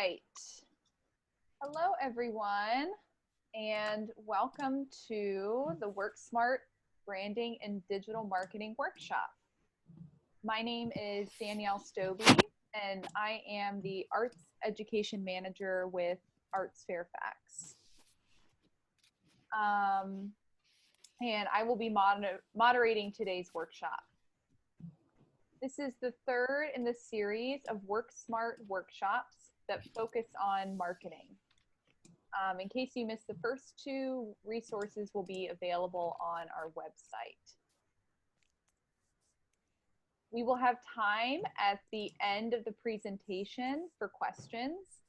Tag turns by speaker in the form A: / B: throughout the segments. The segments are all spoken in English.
A: Right. Hello, everyone, and welcome to the Work Smart Branding and Digital Marketing Workshop. My name is Danielle Stobie, and I am the Arts Education Manager with Arts Fairfax. And I will be moderating today's workshop. This is the third in the series of Work Smart workshops that focus on marketing. In case you missed the first two, resources will be available on our website. We will have time at the end of the presentation for questions.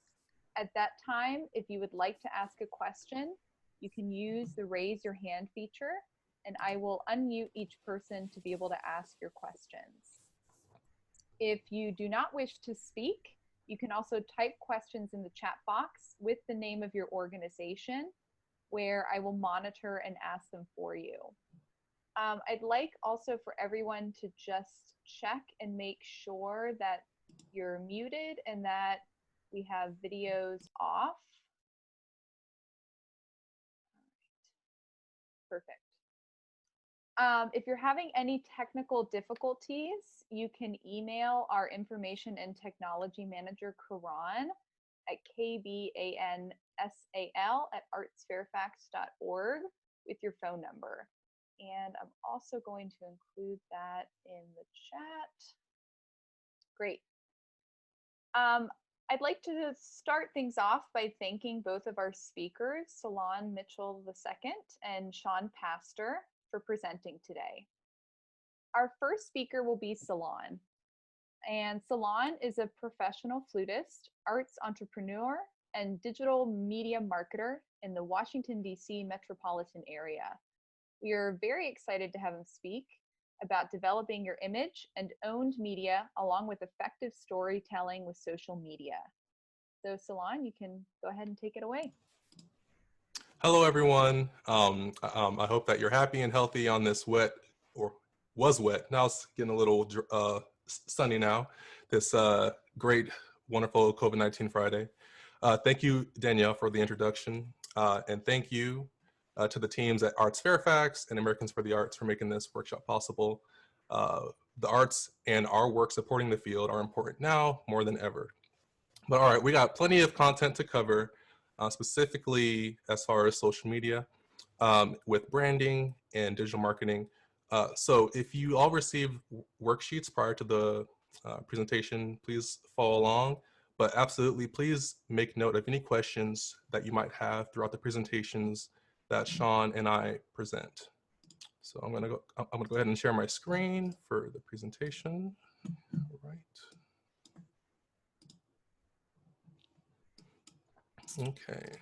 A: At that time, if you would like to ask a question, you can use the raise your hand feature, and I will unmute each person to be able to ask your questions. If you do not wish to speak, you can also type questions in the chat box with the name of your organization, where I will monitor and ask them for you. I'd like also for everyone to just check and make sure that you're muted and that we have videos off. Perfect. If you're having any technical difficulties, you can email our information and technology manager, Karan, at kbansal@artsfairfax.org with your phone number. And I'm also going to include that in the chat. Great. I'd like to start things off by thanking both of our speakers, Salon Mitchell II and Sean Pastor, for presenting today. Our first speaker will be Salon. And Salon is a professional flutist, arts entrepreneur, and digital media marketer in the Washington, D.C. metropolitan area. We are very excited to have him speak about developing your image and owned media along with effective storytelling with social media. So Salon, you can go ahead and take it away.
B: Hello, everyone. I hope that you're happy and healthy on this wet, or was wet. Now it's getting a little sunny now. This great, wonderful COVID-19 Friday. Thank you, Danielle, for the introduction. And thank you to the teams at Arts Fairfax and Americans for the Arts for making this workshop possible. The arts and our work supporting the field are important now more than ever. But all right, we got plenty of content to cover. Specifically as far as social media with branding and digital marketing. So if you all received worksheets prior to the presentation, please follow along. But absolutely, please make note of any questions that you might have throughout the presentations that Sean and I present. So I'm gonna go ahead and share my screen for the presentation. All right. Okay.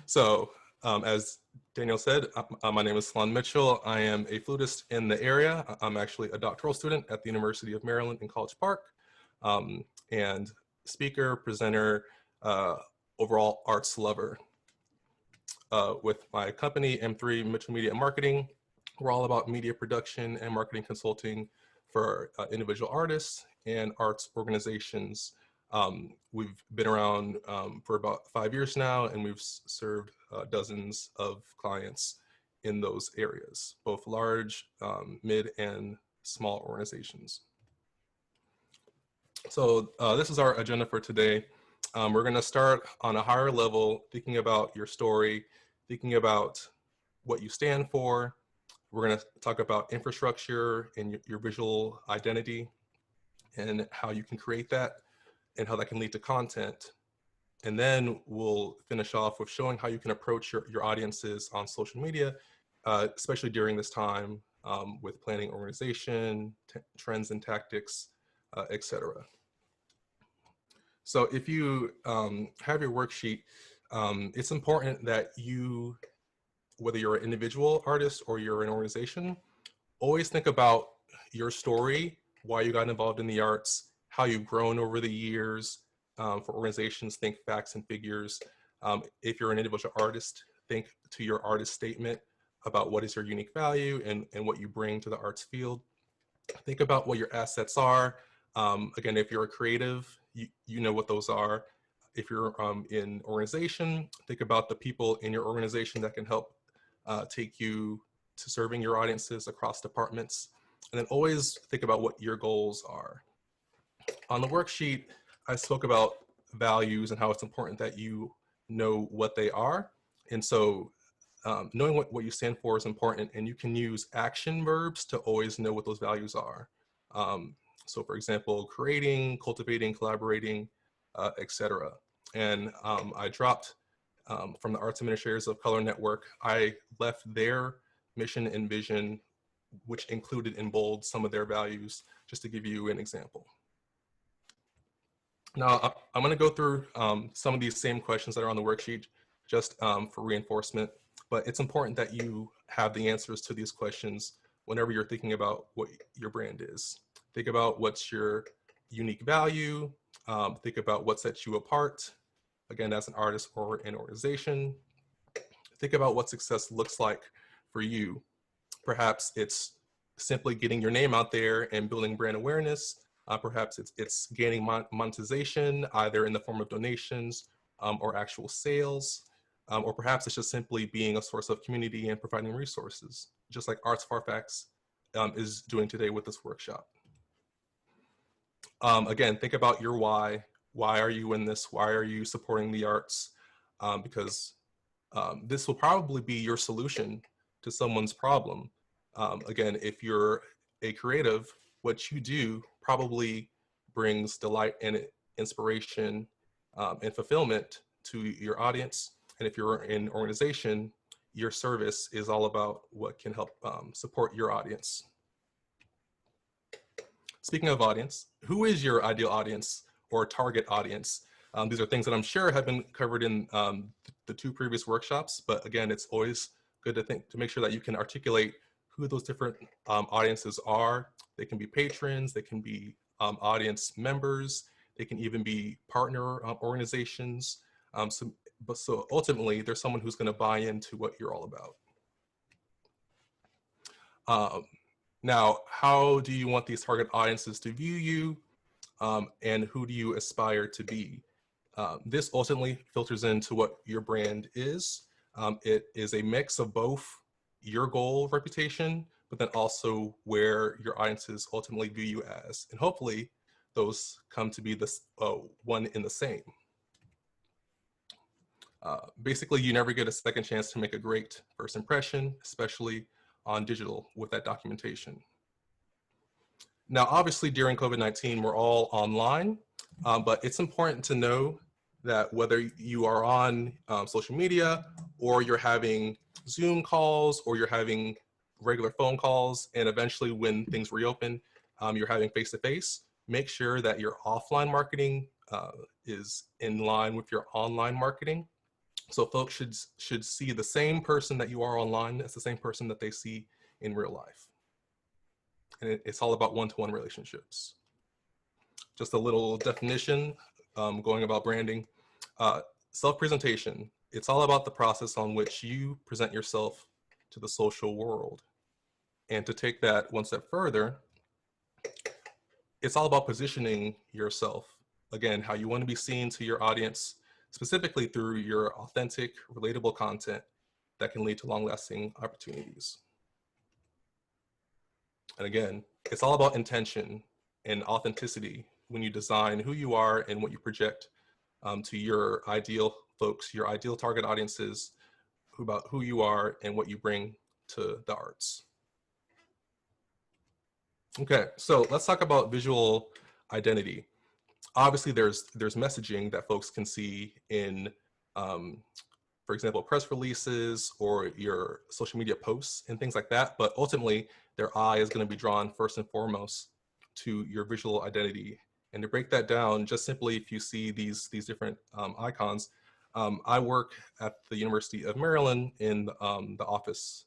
B: So as Daniel said, my name is Salon Mitchell. I am a flutist in the area. I'm actually a doctoral student at the University of Maryland in College Park, and speaker, presenter, overall arts lover. With my company, M3 Mitchell Media and Marketing, we're all about media production and marketing consulting for individual artists and arts organizations. We've been around for about 5 years now, and we've served dozens of clients in those areas, both large, mid, and small organizations. So this is our agenda for today. We're going to start on a higher level, thinking about your story, thinking about what you stand for. We're going to talk about infrastructure and your visual identity and how you can create that and how that can lead to content. And then we'll finish off with showing how you can approach your audiences on social media, especially during this time with planning organization, trends and tactics, etc. So if you have your worksheet, it's important that you, whether you're an individual artist or you're an organization, always think about your story, why you got involved in the arts, how you've grown over the years. For organizations, think facts and figures. If you're an individual artist, think to your artist statement about what is your unique value and what you bring to the arts field. Think about what your assets are. Again, if you're a creative, you know what those are. If you're in organization, think about the people in your organization that can help take you to serving your audiences across departments. And then always think about what your goals are. On the worksheet, I spoke about values and how it's important that you know what they are. And so knowing what you stand for is important, and you can use action verbs to always know what those values are. So for example, creating, cultivating, collaborating, etc. And I dropped from the Arts Administrators of Color Network, I left their mission and vision, which included in bold some of their values, just to give you an example. Now, I'm going to go through some of these same questions that are on the worksheet just for reinforcement, but it's important that you have the answers to these questions whenever you're thinking about what your brand is. Think about what's your unique value, think about what sets you apart, again, as an artist or an organization. Think about what success looks like for you. Perhaps it's simply getting your name out there and building brand awareness. Perhaps it's gaining monetization, either in the form of donations or actual sales. Or perhaps it's just simply being a source of community and providing resources, just like Arts Fairfax is doing today with this workshop. Again, think about your why. Why are you in this? Why are you supporting the arts? Because this will probably be your solution to someone's problem. Again, if you're a creative, what you do probably brings delight and inspiration and fulfillment to your audience. And if you're an organization, your service is all about what can help support your audience. Speaking of audience, who is your ideal audience or target audience? These are things that I'm sure have been covered in the 2 previous workshops, but again, it's always good to make sure that you can articulate who those different audiences are. They can be patrons, they can be audience members, they can even be partner organizations. So ultimately, there's someone who's going to buy into what you're all about. Now, how do you want these target audiences to view you, and who do you aspire to be? This ultimately filters into what your brand is. It is a mix of both your goal reputation, but then also where your audiences ultimately view you as. And hopefully those come to be this one in the same. Basically, you never get a second chance to make a great first impression, especially on digital with that documentation. Now, obviously during COVID-19, we're all online, but it's important to know that whether you are on social media or you're having Zoom calls or you're having regular phone calls, and eventually when things reopen, you're having face-to-face, make sure that your offline marketing is in line with your online marketing. So folks should see the same person that you are online as the same person that they see in real life. And it's all about one-to-one relationships. Just a little definition going about branding. Self-presentation, it's all about the process on which you present yourself to the social world. And to take that one step further, it's all about positioning yourself. Again, how you want to be seen to your audience, specifically through your authentic, relatable content that can lead to long-lasting opportunities. And again, it's all about intention and authenticity when you design who you are and what you project to your ideal folks, your ideal target audiences, about who you are and what you bring to the arts. Okay, so let's talk about visual identity. Obviously, there's messaging that folks can see in, for example, press releases or your social media posts and things like that. But ultimately, their eye is going to be drawn first and foremost to your visual identity. And to break that down, just simply if you see these different icons, I work at the University of Maryland in the office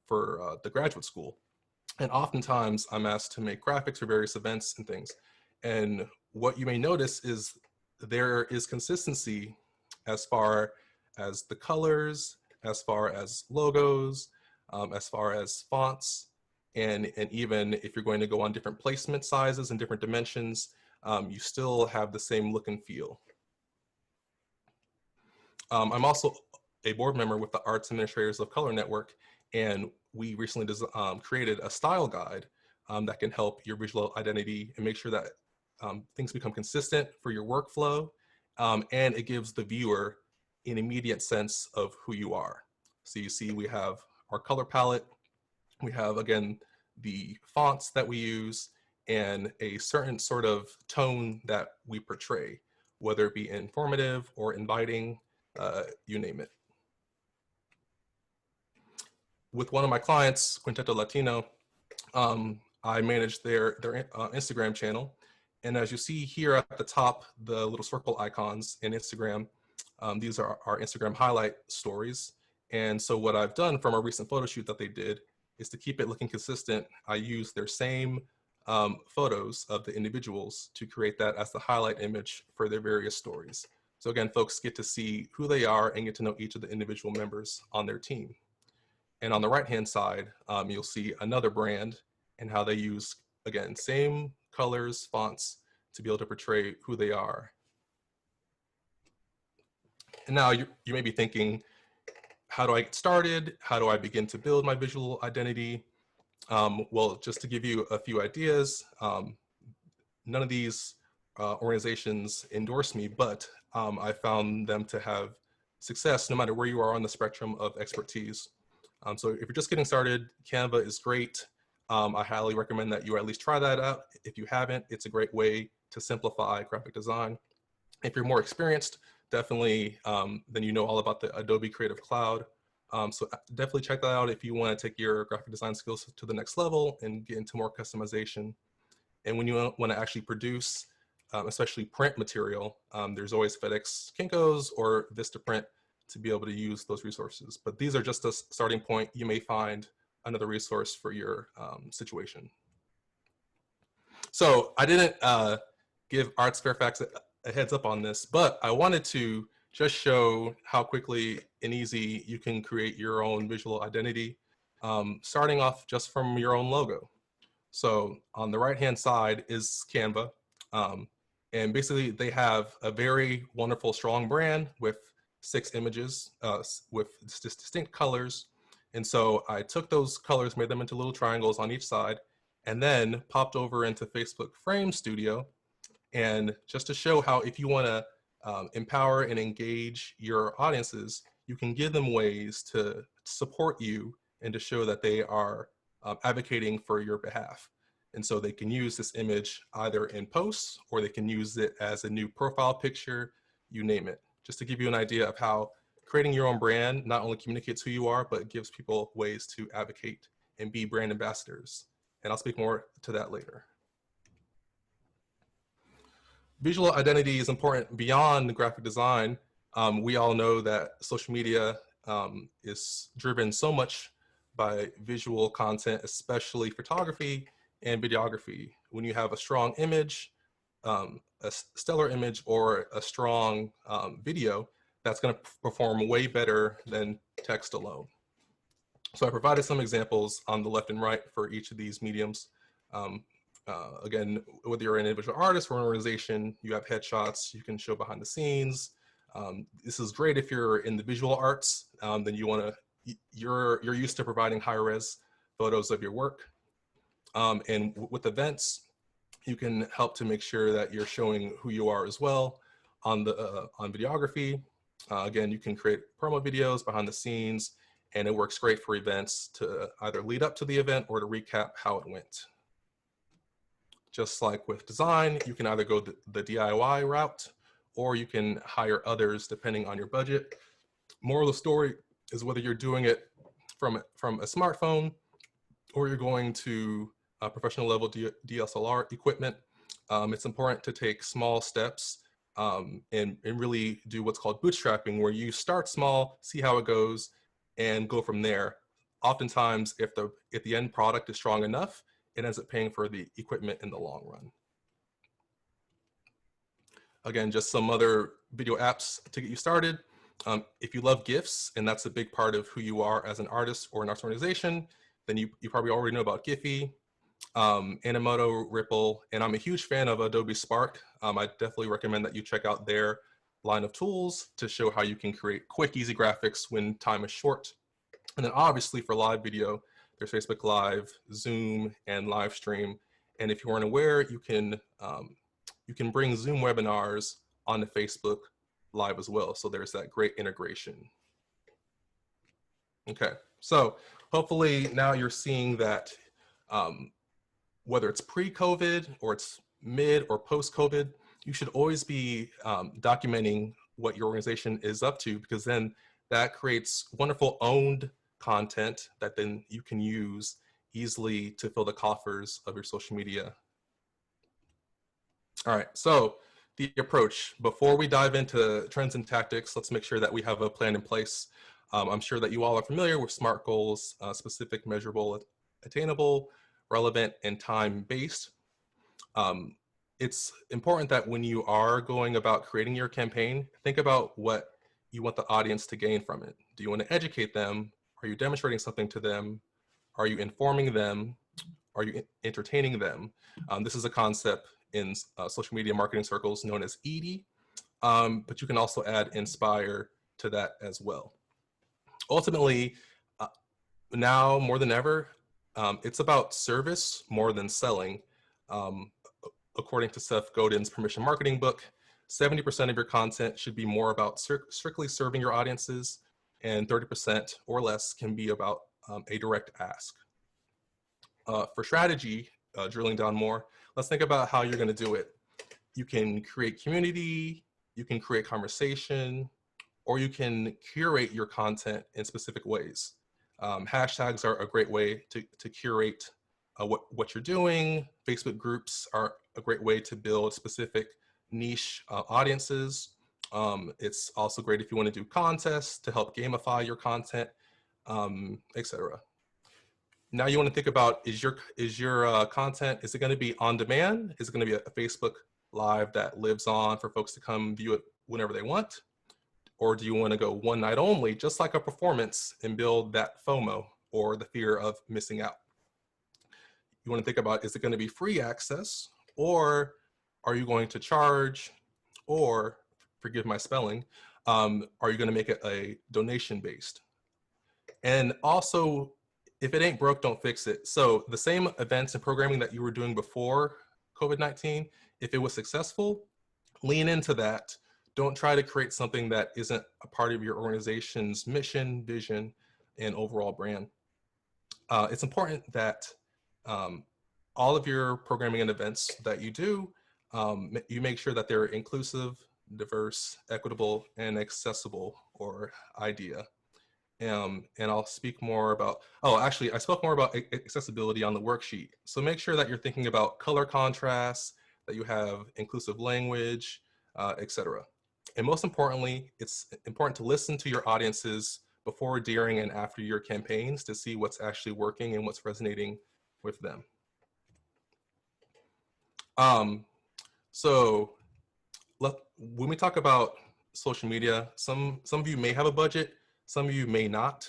B: for the graduate school. And oftentimes I'm asked to make graphics for various events and things. And what you may notice is there is consistency as far as the colors, as far as logos, as far as fonts. And even if you're going to go on different placement sizes and different dimensions, you still have the same look and feel. I'm also a board member with the Arts Administrators of Color Network, and we recently created a style guide that can help your visual identity and make sure that things become consistent for your workflow, and it gives the viewer an immediate sense of who you are. So you see we have our color palette, we have, again, the fonts that we use, and a certain sort of tone that we portray, whether it be informative or inviting, you name it. With one of my clients, Quinteto Latino, I manage their Instagram channel. And as you see here at the top, the little circle icons in Instagram, these are our Instagram highlight stories. And so what I've done from a recent photo shoot that they did is to keep it looking consistent. I use their same photos of the individuals to create that as the highlight image for their various stories. So again, folks get to see who they are and get to know each of the individual members on their team. And on the right-hand side, you'll see another brand and how they use, again, same colors, fonts to be able to portray who they are. And now you may be thinking, how do I get started? How do I begin to build my visual identity? Well, just to give you a few ideas, none of these organizations endorse me, but I found them to have success no matter where you are on the spectrum of expertise. So if you're just getting started, Canva is great. I highly recommend that you at least try that out. If you haven't, it's a great way to simplify graphic design. If you're more experienced, definitely, then you know all about the Adobe Creative Cloud. So definitely check that out if you want to take your graphic design skills to the next level and get into more customization. And when you want to actually produce, especially print material, there's always FedEx Kinko's or Vistaprint to be able to use those resources. But these are just a starting point. You may find another resource for your situation. So I didn't give Arts Fairfax a heads up on this, but I wanted to just show how quickly and easy you can create your own visual identity, starting off just from your own logo. So on the right-hand side is Canva. And basically they have a very wonderful, strong brand with 6 images with distinct colors. And so I took those colors, made them into little triangles on each side, and then popped over into Facebook Frame Studio. And just to show how if you want to empower and engage your audiences, you can give them ways to support you and to show that they are advocating for your behalf. And so they can use this image either in posts or they can use it as a new profile picture, you name it. Just to give you an idea of how creating your own brand not only communicates who you are, but gives people ways to advocate and be brand ambassadors. And I'll speak more to that later. Visual identity is important beyond graphic design. We all know that social media is driven so much by visual content, especially photography and videography. When you have a strong image, a stellar image, or a strong video, that's going to perform way better than text alone. So I provided some examples on the left and right for each of these mediums. Again, whether you're an individual artist or an organization, you have headshots, you can show behind the scenes. This is great if you're in the visual arts, then you're used to providing high res photos of your work. And with events, you can help to make sure that you're showing who you are as well. On videography, again, you can create promo videos behind the scenes, and it works great for events to either lead up to the event or to recap how it went. Just like with design, you can either go the DIY route or you can hire others depending on your budget. Moral of the story is whether you're doing it from a smartphone or you're going to a professional level DSLR equipment, it's important to take small steps and really do what's called bootstrapping, where you start small, see how it goes, and go from there. Oftentimes, if the end product is strong enough, it ends up paying for the equipment in the long run. Again, just some other video apps to get you started. If you love GIFs, and that's a big part of who you are as an artist or an arts organization, then you probably already know about Giphy, Animoto, Ripple, and I'm a huge fan of Adobe Spark. I definitely recommend that you check out their line of tools to show how you can create quick, easy graphics when time is short. And then obviously for live video, there's Facebook Live, Zoom, and Livestream. And if you weren't aware, you can bring Zoom webinars onto Facebook Live as well. So there's that great integration. Okay, so hopefully now you're seeing that whether it's pre-COVID or it's mid or post-COVID, you should always be documenting what your organization is up to, because then that creates wonderful owned content that then you can use easily to fill the coffers of your social media. All right, so the approach. Before we dive into trends and tactics, let's make sure that we have a plan in place. I'm sure that you all are familiar with SMART goals: specific, measurable, attainable, relevant, and time-based. It's important that when you are going about creating your campaign, think about what you want the audience to gain from it. Do you want to educate them? Are you demonstrating something to them? Are you informing them? Are you entertaining them? This is a concept in social media marketing circles known as ED, but you can also add inspire to that as well. Ultimately, now more than ever, it's about service more than selling. According to Seth Godin's Permission Marketing book, 70% of your content should be more about strictly serving your audiences, and 30% or less can be about a direct ask. For strategy, drilling down more, let's think about how you're going to do it. You can create community, you can create conversation, or you can curate your content in specific ways. Hashtags are a great way to curate what you're doing. Facebook groups are a great way to build specific niche audiences. It's also great if you want to do contests to help gamify your content, etc. Now you want to think about, is your content, is it going to be on demand? Is it going to be a Facebook Live that lives on for folks to come view it whenever they want? Or do you want to go one night only, just like a performance, and build that FOMO, or the fear of missing out? You want to think about, is it going to be free access, or are you going to charge, or, forgive my spelling, are you going to make it a donation based? And also, if it ain't broke, don't fix it. So the same events and programming that you were doing before COVID-19, if it was successful, lean into that. Don't try to create something that isn't a part of your organization's mission, vision, and overall brand. It's important that all of your programming and events that you do, you make sure that they're inclusive, diverse, equitable, and accessible, or IDEA. And I'll speak more about, actually, I spoke more about accessibility on the worksheet. So make sure that you're thinking about color contrast, that you have inclusive language, etc. And most importantly, it's important to listen to your audiences before, during, and after your campaigns to see what's actually working and what's resonating with them. So when we talk about social media, some of you may have a budget, some of you may not.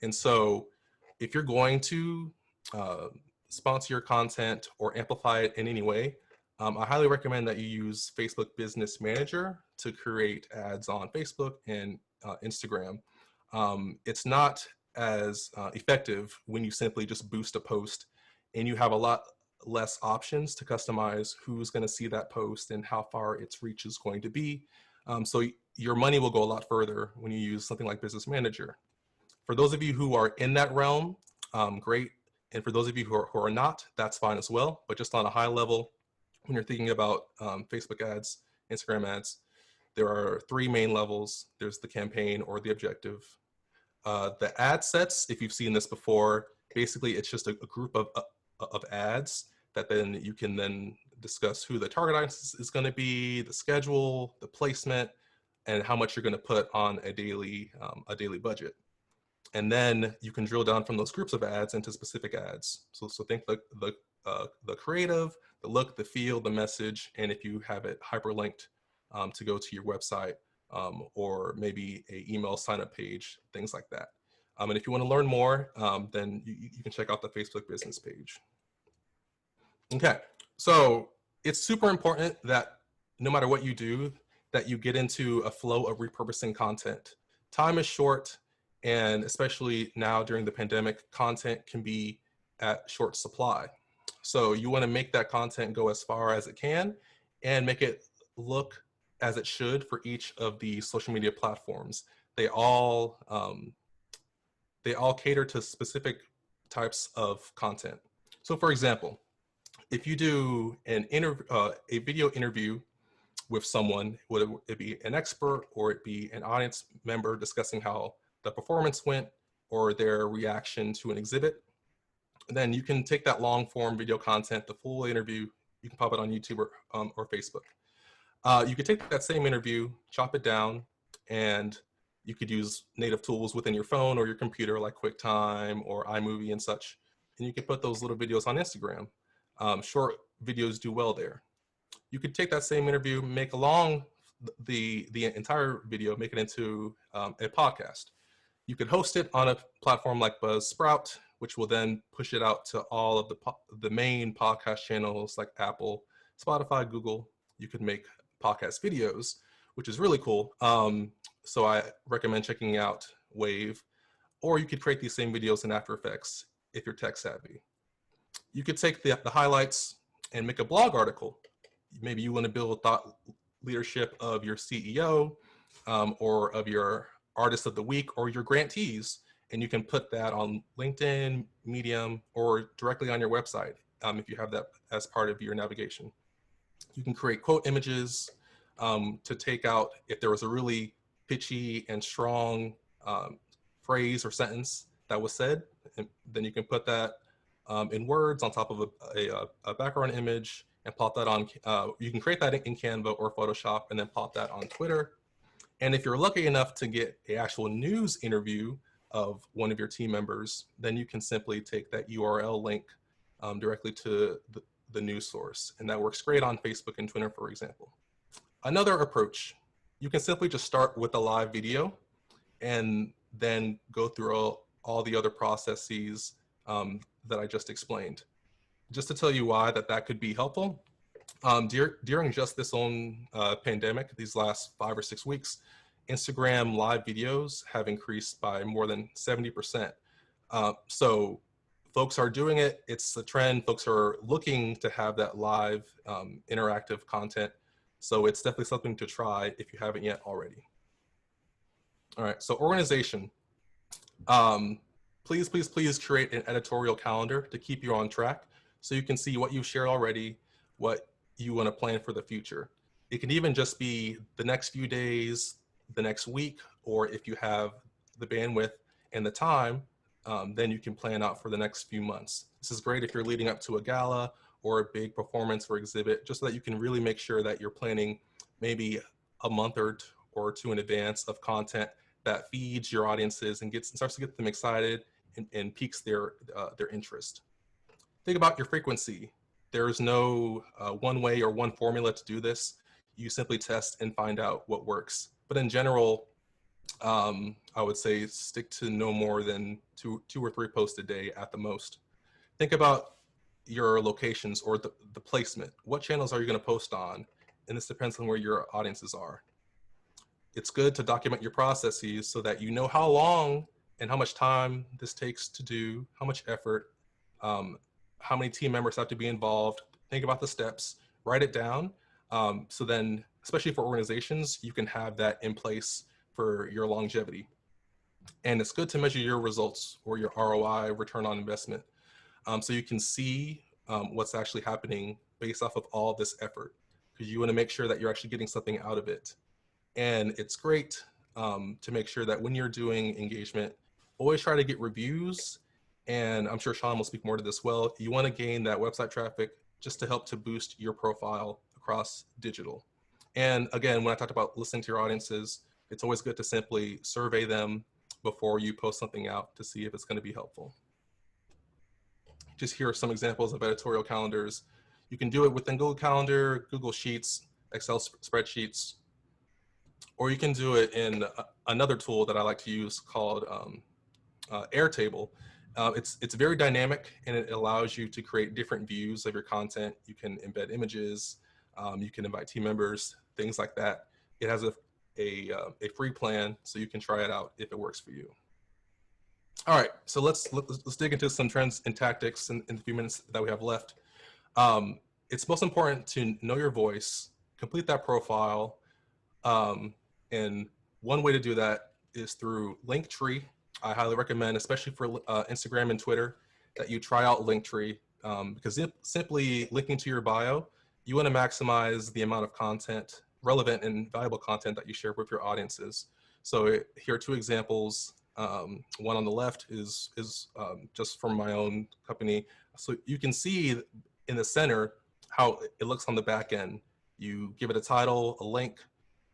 B: And so if you're going to sponsor your content or amplify it in any way, I highly recommend that you use Facebook Business Manager to create ads on Facebook and Instagram. It's not as effective when you simply just boost a post, and you have a lot less options to customize who's going to see that post and how far its reach is going to be. So your money will go a lot further when you use something like Business Manager. For those of you who are in that realm, great. And for those of you who are not, that's fine as well. But just on a high level, when you're thinking about Facebook ads, Instagram ads, there are three main levels. There's the campaign or the objective. The ad sets, if you've seen this before, basically it's just a group of ads that then you can then discuss who the target audience is going to be, the schedule, the placement, and how much you're going to put on a daily budget. And then you can drill down from those groups of ads into specific ads. So think the creative, the look, the feel, the message, and if you have it hyperlinked to go to your website or maybe a email sign up page, things like that. And if you want to learn more, then you can check out the Facebook business page. Okay, so it's super important that no matter what you do, that you get into a flow of repurposing content. Time is short, and especially now during the pandemic, content can be at short supply. So you want to make that content go as far as it can and make it look as it should for each of the social media platforms. They all cater to specific types of content. So for example, if you do a video interview with someone, would it be an expert or it be an audience member discussing how the performance went or their reaction to an exhibit, then you can take that long form video content, the full interview, you can pop it on YouTube or Facebook. You could take that same interview, chop it down, and you could use native tools within your phone or your computer like QuickTime or iMovie and such, and you can put those little videos on Instagram. Short videos do well there. You could take that same interview, make along the entire video, make it into a podcast. You could host it on a platform like Buzzsprout, which will then push it out to all of the main podcast channels like Apple, Spotify, Google. You could make podcast videos, which is really cool. So I recommend checking out Wave, or you could create these same videos in After Effects if you're tech savvy. You could take the highlights and make a blog article. Maybe you want to build thought leadership of your CEO or of your artist of the week or your grantees, and you can put that on LinkedIn, Medium, or directly on your website if you have that as part of your navigation. You can create quote images to take out if there was a really pitchy and strong phrase or sentence that was said, and then you can put that in words on top of a background image and pop that on, you can create that in Canva or Photoshop and then pop that on Twitter. And if you're lucky enough to get an actual news interview of one of your team members, then you can simply take that URL link directly to the news source. And that works great on Facebook and Twitter, for example. Another approach, you can simply just start with a live video and then go through all the other processes that I just explained. Just to tell you why that could be helpful, during just this own pandemic, these last 5 or 6 weeks, Instagram live videos have increased by more than 70%. So folks are doing it, it's a trend, folks are looking to have that live interactive content. So it's definitely something to try if you haven't yet already. All right, so organization. Please, please, please create an editorial calendar to keep you on track so you can see what you've shared already, what you want to plan for the future. It can even just be the next few days, the next week, or if you have the bandwidth and the time, then you can plan out for the next few months. This is great if you're leading up to a gala or a big performance or exhibit, just so that you can really make sure that you're planning maybe a month or two in advance of content that feeds your audiences and starts to get them excited and piques their interest. Think about your frequency. There's no one way or one formula to do this. You simply test and find out what works. But in general, I would say stick to no more than two or three posts a day at the most. Think about your locations or the placement. What channels are you going to post on? And this depends on where your audiences are. It's good to document your processes so that you know how long and how much time this takes to do, how much effort, how many team members have to be involved. Think about the steps, write it down. So then, especially for organizations, you can have that in place for your longevity. And it's good to measure your results or your ROI, return on investment, so you can see what's actually happening based off of all this effort, because you want to make sure that you're actually getting something out of it. And it's great to make sure that when you're doing engagement, always try to get reviews. And I'm sure Sean will speak more to this well. You want to gain that website traffic just to help to boost your profile across digital. And again, when I talked about listening to your audiences, it's always good to simply survey them before you post something out to see if it's going to be helpful. Just here are some examples of editorial calendars. You can do it within Google Calendar, Google Sheets, Excel spreadsheets, or you can do it in another tool that I like to use called Airtable. It's very dynamic, and it allows you to create different views of your content. You can embed images, you can invite team members, things like that. It has a free plan, so you can try it out if it works for you. All right, so let's dig into some trends and tactics in the few minutes that we have left. It's most important to know your voice, complete that profile, and one way to do that is through Linktree. I highly recommend, especially for Instagram and Twitter, that you try out Linktree, because simply linking to your bio, you want to maximize the amount of content, relevant and valuable content that you share with your audiences. So here are two examples. One on the left is just from my own company. So you can see in the center how it looks on the back end. You give it a title, a link,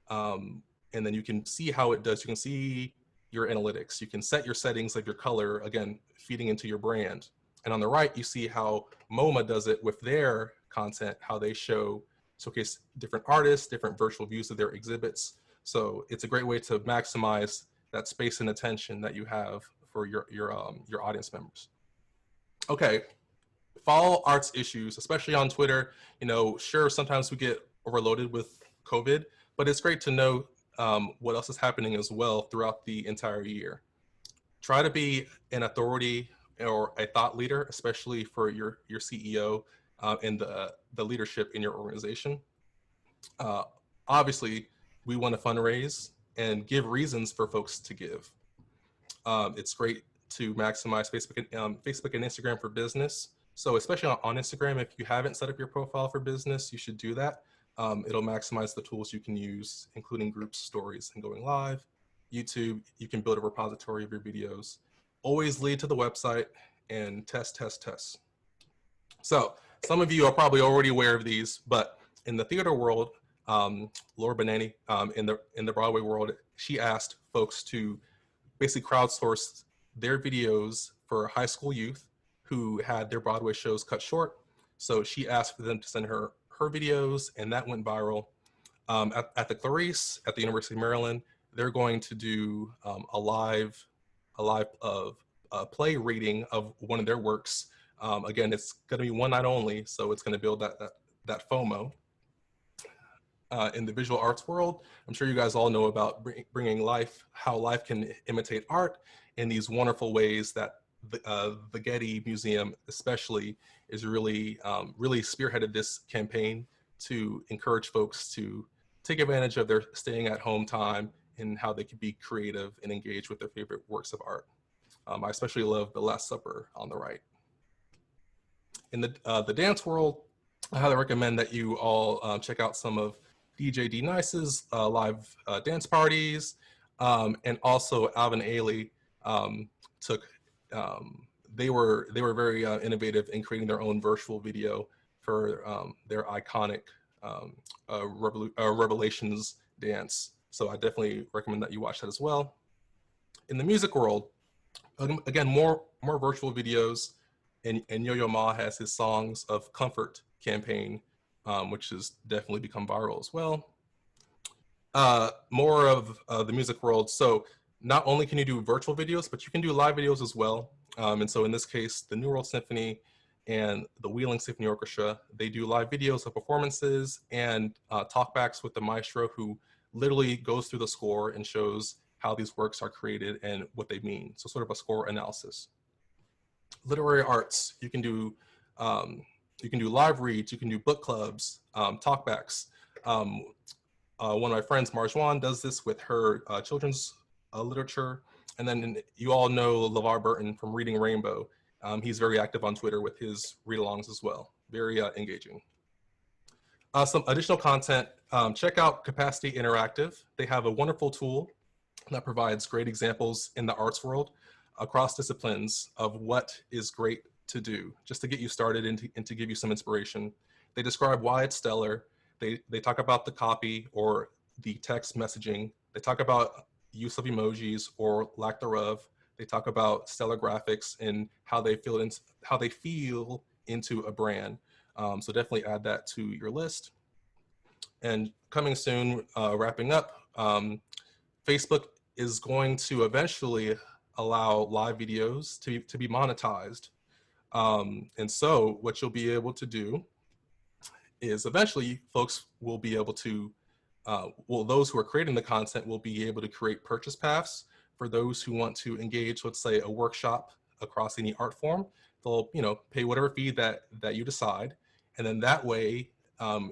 B: and then you can see how it does. You can see your analytics. You can set your settings like your color, again, feeding into your brand. And on the right, you see how MoMA does it with their content, how they showcase different artists, different virtual views of their exhibits. So it's a great way to maximize that space and attention that you have for your audience members. Okay, follow arts issues, especially on Twitter. You know, sure, sometimes we get overloaded with COVID, but it's great to know what else is happening as well throughout the entire year. Try to be an authority or a thought leader, especially for your CEO and the leadership in your organization. Obviously, we want to fundraise and give reasons for folks to give. It's great to maximize Facebook and Instagram for business. So especially on Instagram, if you haven't set up your profile for business, you should do that. It'll maximize the tools you can use, including groups, stories, and going live. YouTube, you can build a repository of your videos. Always lead to the website and test. So some of you are probably already aware of these, but in the theater world, Laura Benani, in the Broadway world, she asked folks to basically crowdsource their videos for high school youth who had their Broadway shows cut short. So she asked for them to send her videos, and that went viral. At the Clarice at the University of Maryland, they're going to do a live play reading of one of their works. Again, it's going to be one night only, so it's going to build that FOMO. In the visual arts world, I'm sure you guys all know about bringing life, how life can imitate art in these wonderful ways that the Getty Museum especially is really spearheaded this campaign to encourage folks to take advantage of their staying at home time and how they can be creative and engage with their favorite works of art. I especially love The Last Supper on the right. In the dance world, I highly recommend that you all check out some of DJ D Nice's live dance parties, and also Alvin Ailey they were very innovative in creating their own virtual video for their iconic Revelations dance. So I definitely recommend that you watch that as well. In the music world, again, more virtual videos, and Yo-Yo Ma has his Songs of Comfort campaign, which has definitely become viral as well. More of the music world. So not only can you do virtual videos, but you can do live videos as well. And so in this case, the New World Symphony and the Wheeling Symphony Orchestra, they do live videos of performances and talkbacks with the maestro, who literally goes through the score and shows how these works are created and what they mean. So sort of a score analysis. Literary arts, you can do live reads, you can do book clubs, talkbacks. One of my friends, Marjwan, does this with her children's literature. And then you all know LeVar Burton from Reading Rainbow. He's very active on Twitter with his read-alongs as well. Very engaging. Some additional content, check out Capacity Interactive. They have a wonderful tool that provides great examples in the arts world across disciplines of what is great to do, just to get you started and to give you some inspiration. They describe why it's stellar. They talk about the copy or the text messaging. They talk about use of emojis or lack thereof. They talk about stellar graphics and how they feel into a brand. So definitely add that to your list. And coming soon, wrapping up, Facebook is going to eventually allow live videos to be monetized. And so what you'll be able to do is eventually folks will be able to, well, those who are creating the content will be able to create purchase paths for those who want to engage, let's say, a workshop across any art form. They'll, pay whatever fee that you decide. And then that way,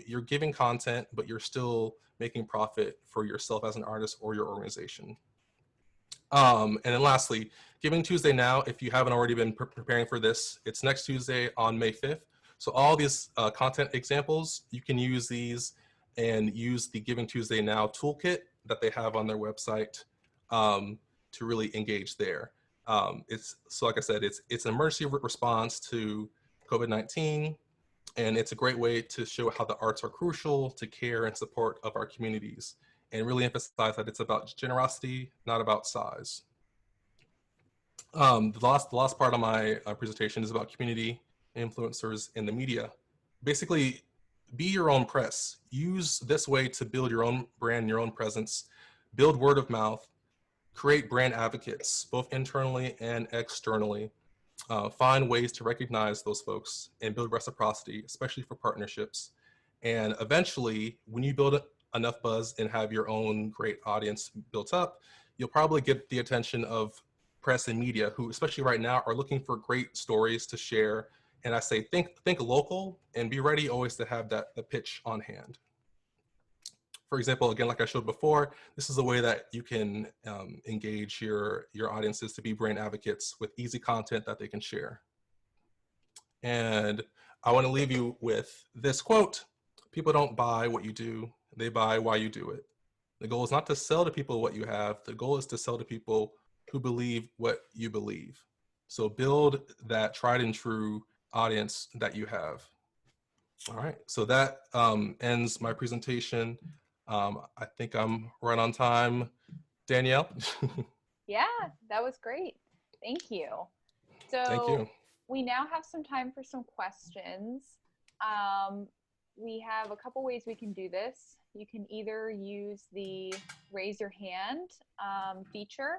B: you're giving content, but you're still making profit for yourself as an artist or your organization. And then lastly, Giving Tuesday now, if you haven't already been preparing for this, it's next Tuesday on May 5th. So all these content examples, you can use these and use the Giving Tuesday Now toolkit that they have on their website to really engage there. So like I said, it's an emergency response to COVID-19, and it's a great way to show how the arts are crucial to care and support of our communities, and really emphasize that it's about generosity, not about size. The last part of my presentation is about community influencers in the media. Basically, be your own press. Use this way to build your own brand, your own presence, build word of mouth, create brand advocates, both internally and externally. Find ways to recognize those folks and build reciprocity, especially for partnerships. And eventually, when you build enough buzz and have your own great audience built up, you'll probably get the attention of press and media, who, especially right now, are looking for great stories to share. And I say, think local, and be ready always to have the pitch on hand. For example, again, like I showed before, this is a way that you can engage your audiences to be brand advocates with easy content that they can share. And I want to leave you with this quote: people don't buy what you do, they buy why you do it. The goal is not to sell to people what you have, the goal is to sell to people who believe what you believe. So build that tried and true audience that you have. All right, so that ends my presentation. I think I'm right on time. Danielle?
A: Yeah, that was great. Thank you. So
B: Thank you.
A: We now have some time for some questions. We have a couple ways we can do this. You can either use the raise your hand feature,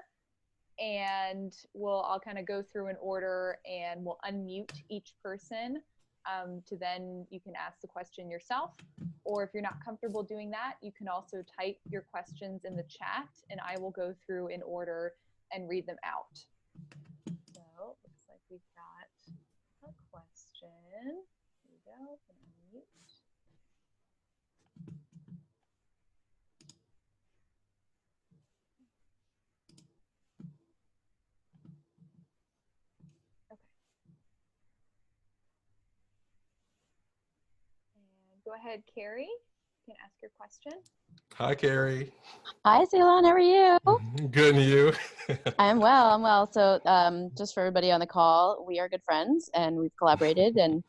A: and I'll kind of go through in order, and we'll unmute each person to then you can ask the question yourself. Or if you're not comfortable doing that, you can also type your questions in the chat, and I will go through in order and read them out. So looks like we've got a question. Here we go. Unmute. Go ahead, Carrie. You can ask your question.
B: Hi, Carrie.
C: Hi, Ceylon. How are you?
B: Good, and you?
C: I'm well. So just for everybody on the call, we are good friends, and we've collaborated and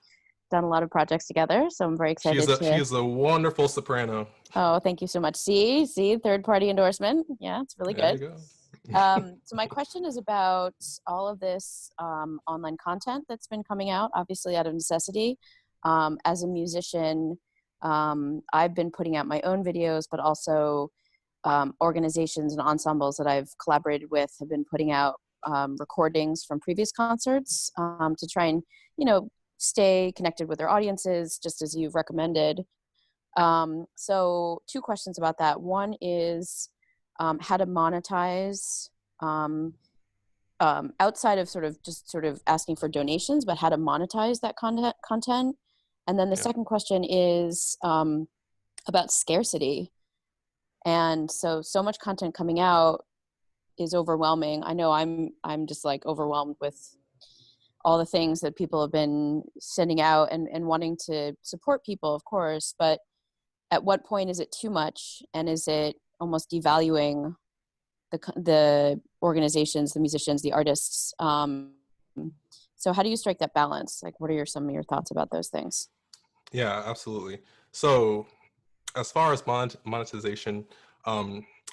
C: done a lot of projects together. So I'm very excited.
B: She is a wonderful soprano.
C: Oh, thank you so much. See, third-party endorsement. Yeah, it's really good.
B: There you go.
C: So my question is about all of this online content that's been coming out, obviously out of necessity. As a musician, I've been putting out my own videos, but also organizations and ensembles that I've collaborated with have been putting out recordings from previous concerts to try and, stay connected with their audiences, just as you've recommended. So 2 questions about that. One is how to monetize outside of sort of asking for donations, but how to monetize that content. And then the second question is about scarcity. And so much content coming out is overwhelming. I know I'm just like overwhelmed with all the things that people have been sending out and wanting to support people, of course, but at what point is it too much? And is it almost devaluing the organizations, the musicians, the artists? So how do you strike that balance? Like, what are some of your thoughts about those things?
B: Yeah, absolutely. So as far as monetization,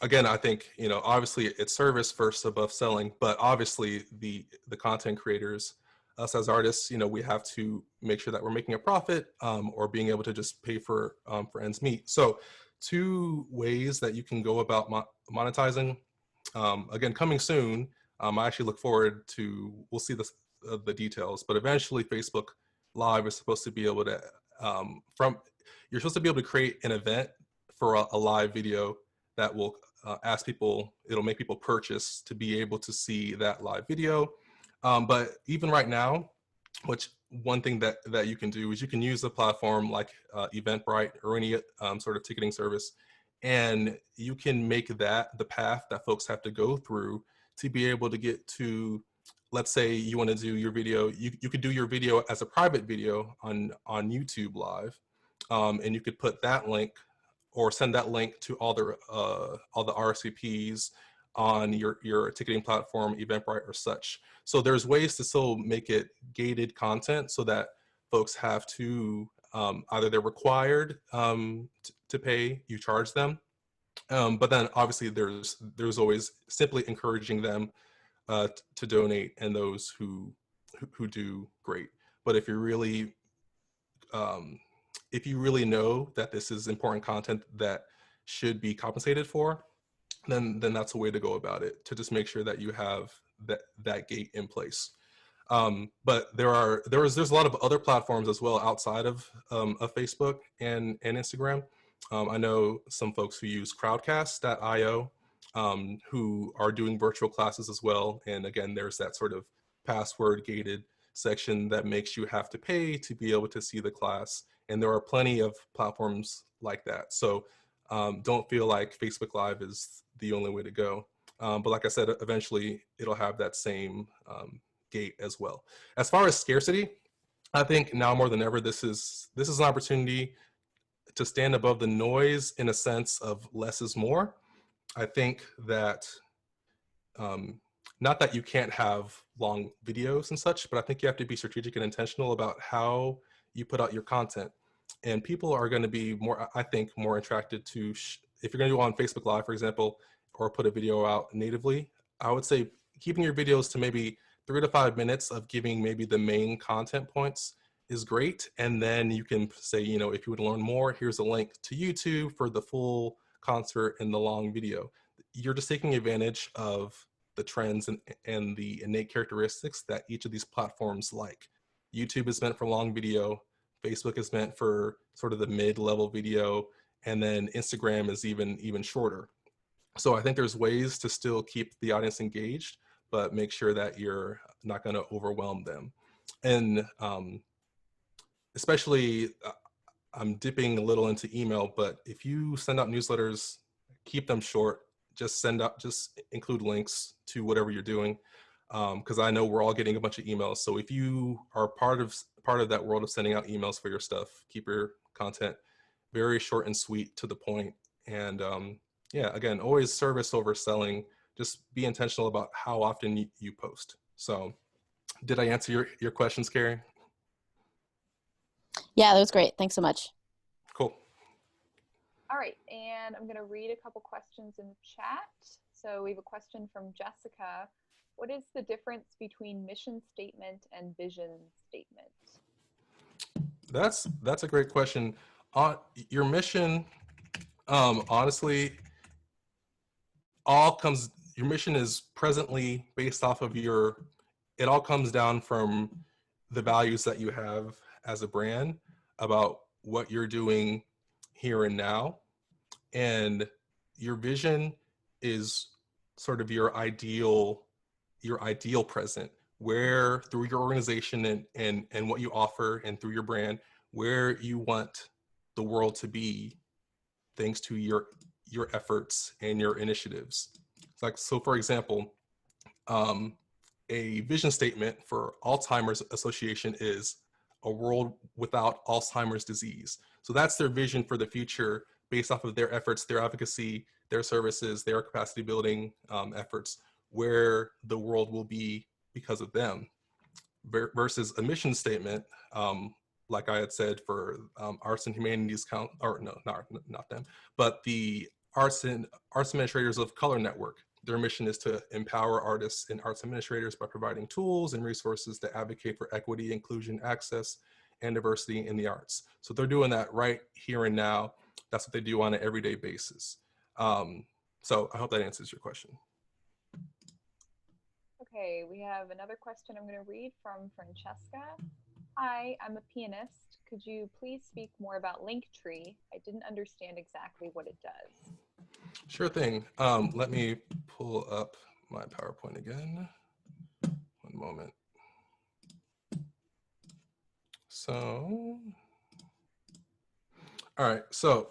B: again, I think, obviously it's service first above selling, but obviously the content creators, us as artists, we have to make sure that we're making a profit or being able to just pay for ends meet. So 2 ways that you can go about monetizing. Again, coming soon, I actually look forward to, we'll see the details, but eventually Facebook Live is supposed to be able to, you're supposed to be able to create an event for a live video that will ask people, it'll make people purchase to be able to see that live video. But even right now, one thing that you can do is you can use a platform like Eventbrite or any sort of ticketing service, and you can make that the path that folks have to go through to be able to get to, let's say you want to do your video, you could do your video as a private video on YouTube Live, and you could put that link or send that link to all the RSVPs on your ticketing platform, Eventbrite or such. So there's ways to still make it gated content so that folks have to, either they're required to pay, you charge them. But then obviously there's always simply encouraging them to donate, and those who do, great. But if you really know that this is important content that should be compensated for, then that's a way to go about it, to just make sure that you have that gate in place. But there's a lot of other platforms as well outside of Facebook and Instagram. I know some folks who use crowdcast.io, who are doing virtual classes as well. And again, there's that sort of password gated section that makes you have to pay to be able to see the class. And there are plenty of platforms like that. So don't feel like Facebook Live is the only way to go. But like I said, eventually it'll have that same gate as well. As far as scarcity, I think now more than ever, this is an opportunity to stand above the noise in a sense of less is more. I think that, not that you can't have long videos and such, but I think you have to be strategic and intentional about how you put out your content. And people are going to be more, I think, more attracted to, if you're going to do on Facebook Live, for example, or put a video out natively, I would say keeping your videos to maybe 3 to 5 minutes of giving maybe the main content points is great. And then you can say, you know, if you would learn more, here's a link to YouTube for the full concert and the long video. You're just taking advantage of the trends and the innate characteristics that each of these platforms like. YouTube is meant for long video, Facebook is meant for sort of the mid-level video, and then Instagram is even shorter. So I think there's ways to still keep the audience engaged, but make sure that you're not going to overwhelm them. And especially, I'm dipping a little into email, but if you send out newsletters, keep them short. Just include links to whatever you're doing, because I know we're all getting a bunch of emails. So if you are part of that world of sending out emails for your stuff, keep your content very short and sweet, to the point. And yeah, again, always service over selling. Just be intentional about how often you post. So did I answer your questions, Carrie?
C: Yeah, that was great. Thanks so much.
B: Cool.
A: All right, and I'm going to read a couple questions in the chat. So we have a question from Jessica. What is the difference between mission statement and vision statement?
B: That's a great question. Your mission, honestly, your mission is presently based off of it all comes down from the values that you have as a brand about what you're doing here and now. And your vision is sort of your ideal present, where through your organization and what you offer, and through your brand, where you want the world to be thanks to your efforts and your initiatives. So for example, a vision statement for Alzheimer's Association is a world without Alzheimer's disease. So that's their vision for the future, based off of their efforts, their advocacy, their services, their capacity building efforts, where the world will be because of them. Versus a mission statement, like I had said, for Arts and Humanities not them, but the Arts Administrators of Color Network. Their mission is to empower artists and arts administrators by providing tools and resources to advocate for equity, inclusion, access, and diversity in the arts. So they're doing that right here and now. That's what they do on an everyday basis. So I hope that answers your question.
A: Okay, we have another question I'm going to read from Francesca. Hi, I'm a pianist. Could you please speak more about Linktree? I didn't understand exactly what it does.
B: Sure thing. Let me pull up my PowerPoint again. One moment. So, all right. So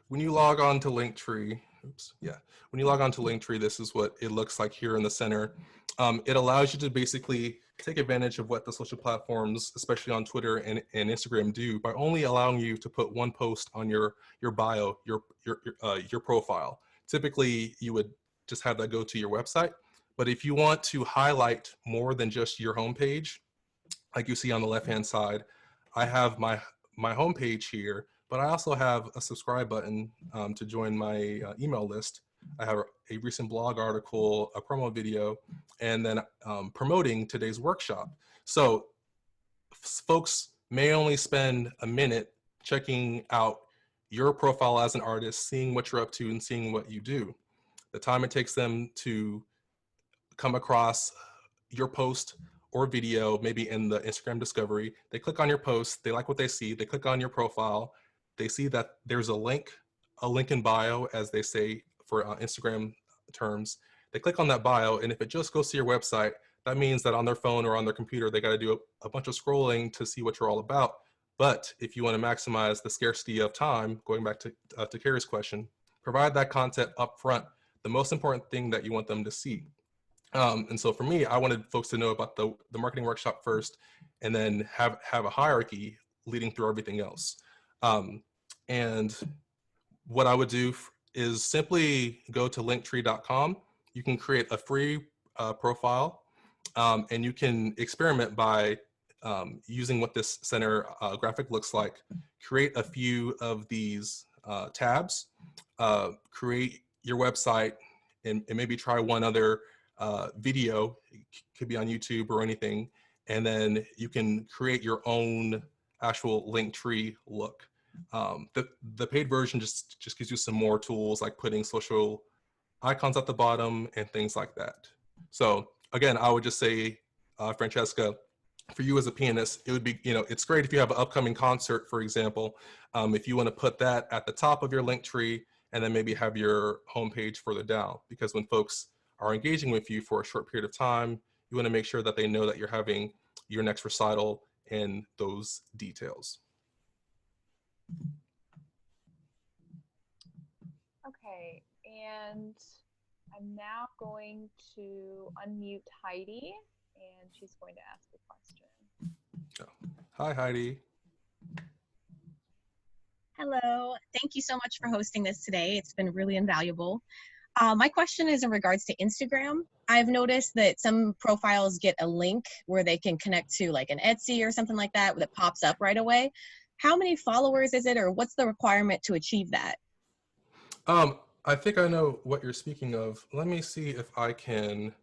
B: when you log on to Linktree, when you log on to Linktree, this is what it looks like here in the center. It allows you to basically take advantage of what the social platforms, especially on Twitter and Instagram, do by only allowing you to put one post on your bio, your profile. Typically, you would just have that go to your website. But if you want to highlight more than just your homepage, like you see on the left-hand side, I have my homepage here, but I also have a subscribe button to join my email list. I have a recent blog article, a promo video, and then promoting today's workshop. So folks may only spend a minute checking out your profile as an artist, seeing what you're up to and seeing what you do. The time it takes them to come across your post or video, maybe in the Instagram discovery, they click on your post, they like what they see, they click on your profile, they see that there's a link in bio, as they say for Instagram terms. They click on that bio, and if it just goes to your website, that means that on their phone or on their computer, they got to do a bunch of scrolling to see what you're all about. But if you want to maximize the scarcity of time, going back to Carrie's question, provide that content up front, the most important thing that you want them to see. And so for me, I wanted folks to know about the marketing workshop first, and then have a hierarchy leading through everything else. And what I would do is simply go to linktree.com. You can create a free profile, and you can experiment by using what this center graphic looks like. Create a few of these tabs, create your website, and maybe try one other video. It could be on YouTube or anything, and then you can create your own actual Linktree look. The paid version just gives you some more tools, like putting social icons at the bottom and things like that. So again, I would just say, Francesca, for you as a pianist, it would be, it's great if you have an upcoming concert, for example, if you want to put that at the top of your Linktree and then maybe have your homepage further down, because when folks are engaging with you for a short period of time, you want to make sure that they know that you're having your next recital and those details.
A: Okay, and I'm now going to unmute Heidi, and she's going to ask a question.
B: Oh. Hi, Heidi.
D: Hello, thank you so much for hosting this today. It's been really invaluable. My question is in regards to Instagram. I've noticed that some profiles get a link where they can connect to like an Etsy or something like that pops up right away. How many followers is it, or what's the requirement to achieve that?
B: I think I know what you're speaking of. Let me see if I can,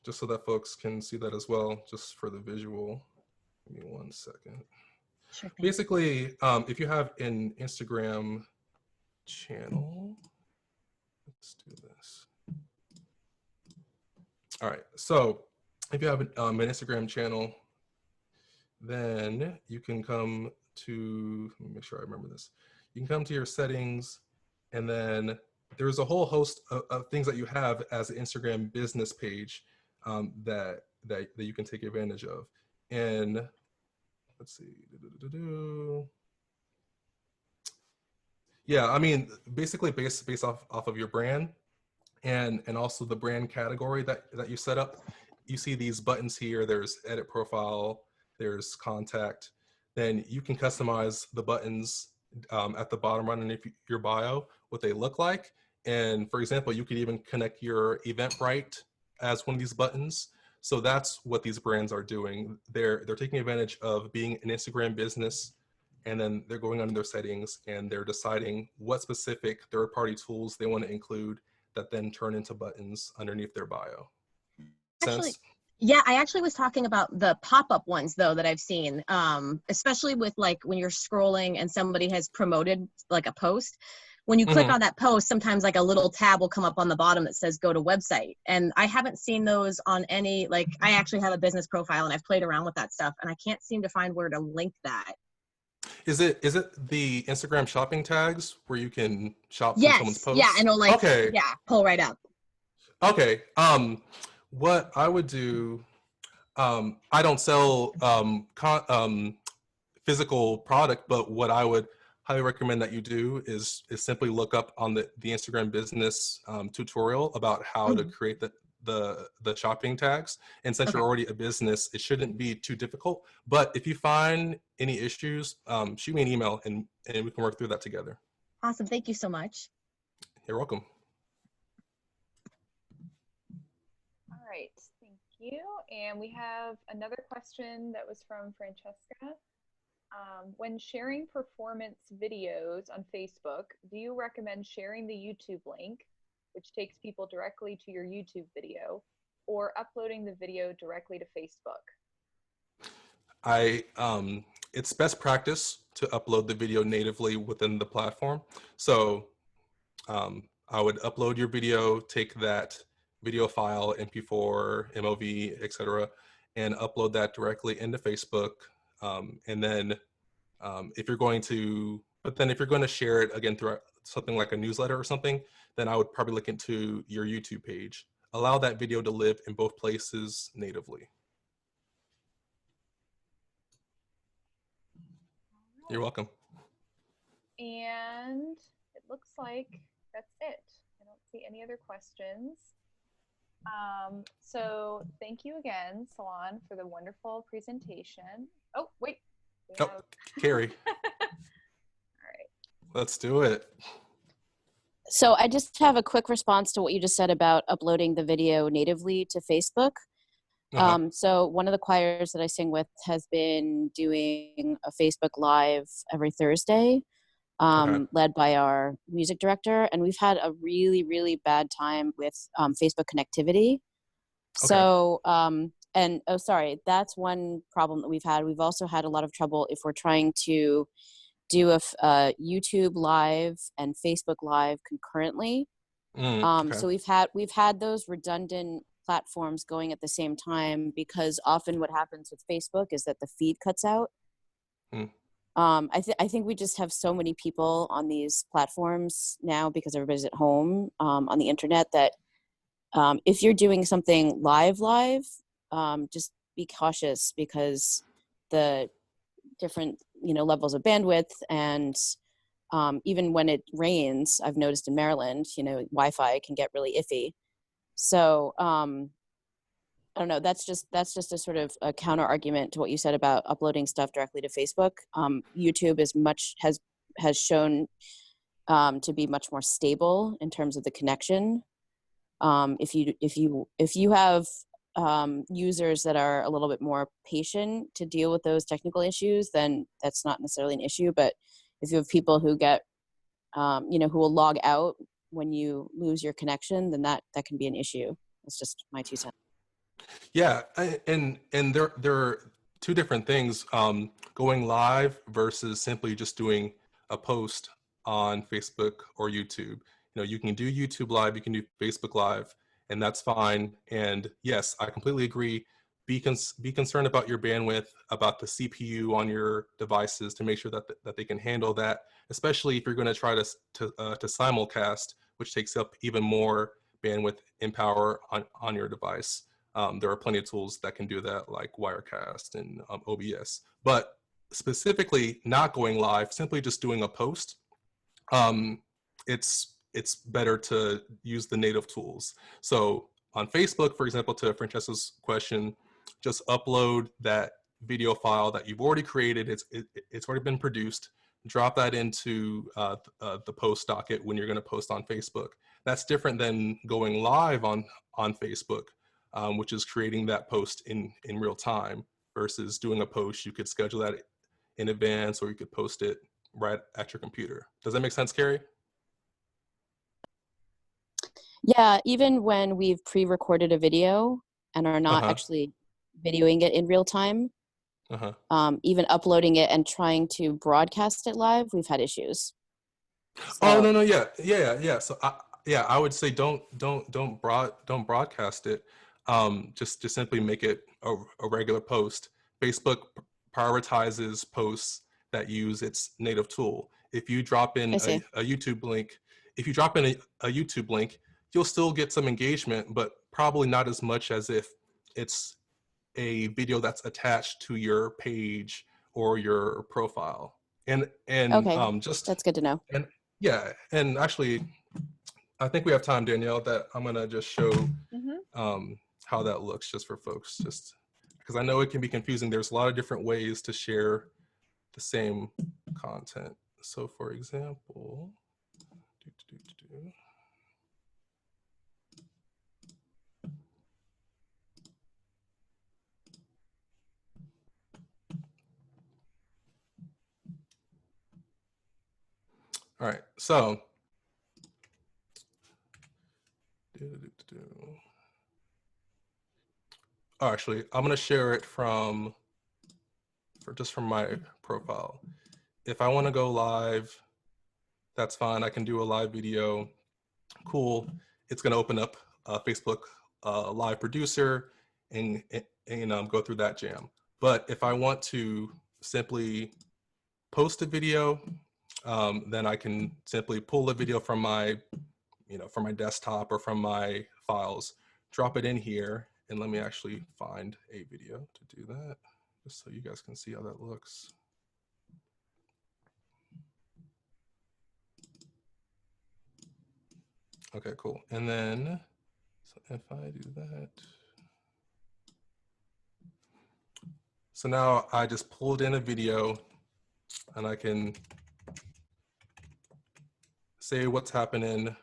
B: just so that folks can see that as well, just for the visual. Give me 1 second.
D: Sure thing.
B: Basically, if you have an Instagram channel, let's do this. All right, so if you have an Instagram channel, then you can come to, let me make sure I remember this. You can come to your settings, and then there's a whole host of things that you have as an Instagram business page that you can take advantage of. And let's see. Yeah, I mean, basically based off of your brand and also the brand category that you set up. You see these buttons here. There's edit profile, there's contact. Then you can customize the buttons at the bottom underneath your bio, what they look like. And for example, you could even connect your Eventbrite as one of these buttons. So that's what these brands are doing. They're taking advantage of being an Instagram business, and then they're going under their settings and they're deciding what specific third-party tools they want to include that then turn into buttons underneath their bio.
D: Actually, yeah, I actually was talking about the pop-up ones though that I've seen, especially with like when you're scrolling and somebody has promoted like a post. when you click
B: Mhm.
D: on that post, sometimes like a little tab will come up on the bottom that says go to website. And I haven't seen those on any, like I actually have a business profile and I've played around with that stuff and I can't seem to find where to link that.
B: Is it the Instagram shopping tags where you can shop from someone's
D: Yes. Yeah.
B: posts?
D: And it'll like,
B: Okay.
D: yeah, pull right up.
B: Okay. What I would do, I don't sell physical product, but what I would highly recommend that you do is simply look up on the Instagram business tutorial about how to
D: Mhm.
B: create the shopping tags. And since
D: Okay.
B: you're already a business, it shouldn't be too difficult. But if you find any issues, shoot me an email and we can work through that together.
D: Awesome. Thank you so much.
B: You're welcome.
A: All right, thank you. And we have another question that was from Francesca. When sharing performance videos on Facebook, do you recommend sharing the YouTube link, which takes people directly to your YouTube video, or uploading the video directly to Facebook?
B: It's best practice to upload the video natively within the platform. So I would upload your video, take that video file, MP4, MOV, etc., and upload that directly into Facebook. And then if you're going to share it again through something like a newsletter or something, then I would probably look into your YouTube page. Allow that video to live in both places natively. You're welcome.
A: And it looks like that's it. I don't see any other questions. So thank you again, Salon, for the wonderful presentation. Oh, wait.
B: Carrie.
A: All right.
B: Let's do it.
C: So I just have a quick response to what you just said about uploading the video natively to Facebook. So one of the choirs that I sing with has been doing a Facebook Live every Thursday, led by our music director. And we've had a really, really bad time with Facebook connectivity. So, and oh, sorry, that's one problem that we've had. We've also had a lot of trouble if we're trying to do a YouTube Live and Facebook Live concurrently. So we've had those redundant platforms going at the same time, because often what happens with Facebook is that the feed cuts out. I think we just have so many people on these platforms now because everybody's at home on the internet that if you're doing something live, just be cautious, because the different levels of bandwidth, and even when it rains, I've noticed in Maryland, Wi-Fi can get really iffy. So I don't know. That's just a sort of a counter argument to what you said about uploading stuff directly to Facebook. YouTube has shown to be much more stable in terms of the connection. If you have users that are a little bit more patient to deal with those technical issues, then that's not necessarily an issue. But if you have people who get, who will log out when you lose your connection, then that can be an issue. That's just my 2 cents.
B: Yeah, and there are two different things, going live versus simply just doing a post on Facebook or YouTube. You can do YouTube Live, you can do Facebook Live, and that's fine. And yes, I completely agree. Be concerned about your bandwidth, about the CPU on your devices, to make sure that they can handle that, especially if you're going to try to simulcast, which takes up even more bandwidth and power on your device. There are plenty of tools that can do that, like Wirecast and OBS. But specifically not going live, simply just doing a post, it's better to use the native tools. So on Facebook, for example, to Francesca's question, just upload that video file that you've already created. It's already been produced. Drop that into the post docket when you're going to post on Facebook. That's different than going live on Facebook, which is creating that post in real time, versus doing a post. You could schedule that in advance, or you could post it right at your computer. Does that make sense, Carrie?
C: Yeah, even when we've pre-recorded a video and are not actually videoing it in real time, even uploading it and trying to broadcast it live, we've had issues. So,
B: no, yeah. So I would say don't broadcast it. Just simply make it a regular post. Facebook prioritizes posts that use its native tool. If you drop in
C: I see.
B: a YouTube link, if you drop in a YouTube link, you'll still get some engagement, but probably not as much as if it's a video that's attached to your page or your profile. And
C: Okay,
B: just
C: that's good to know.
B: and yeah, and actually, I think we have time, Danielle, that I'm gonna just show how that looks just for folks, just because I know it can be confusing. There's a lot of different ways to share the same content. So for example, all right, so actually, I'm gonna share it from my profile. If I want to go live, that's fine. I can do a live video. Cool. It's gonna open up Facebook Live Producer and go through that jam. But if I want to simply post a video, then I can simply pull a video from my from my desktop or from my files, drop it in here, and let me actually find a video to do that, just so you guys can see how that looks. Okay, cool. And then, so if I do that, so now I just pulled in a video and I can say what's happening,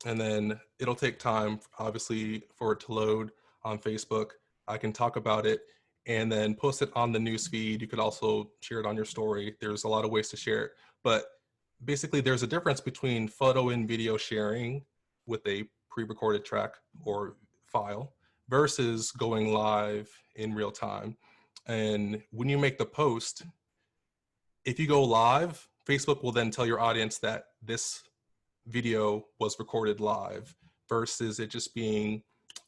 B: and then it'll take time, obviously, for it to load on Facebook. I can talk about it and then post it on the news feed. You could also share it on your story. There's a lot of ways to share it, but basically there's a difference between photo and video sharing with a pre-recorded track or file versus going live in real time. And when you make the post, if you go live, Facebook will then tell your audience that this video was recorded live versus it just being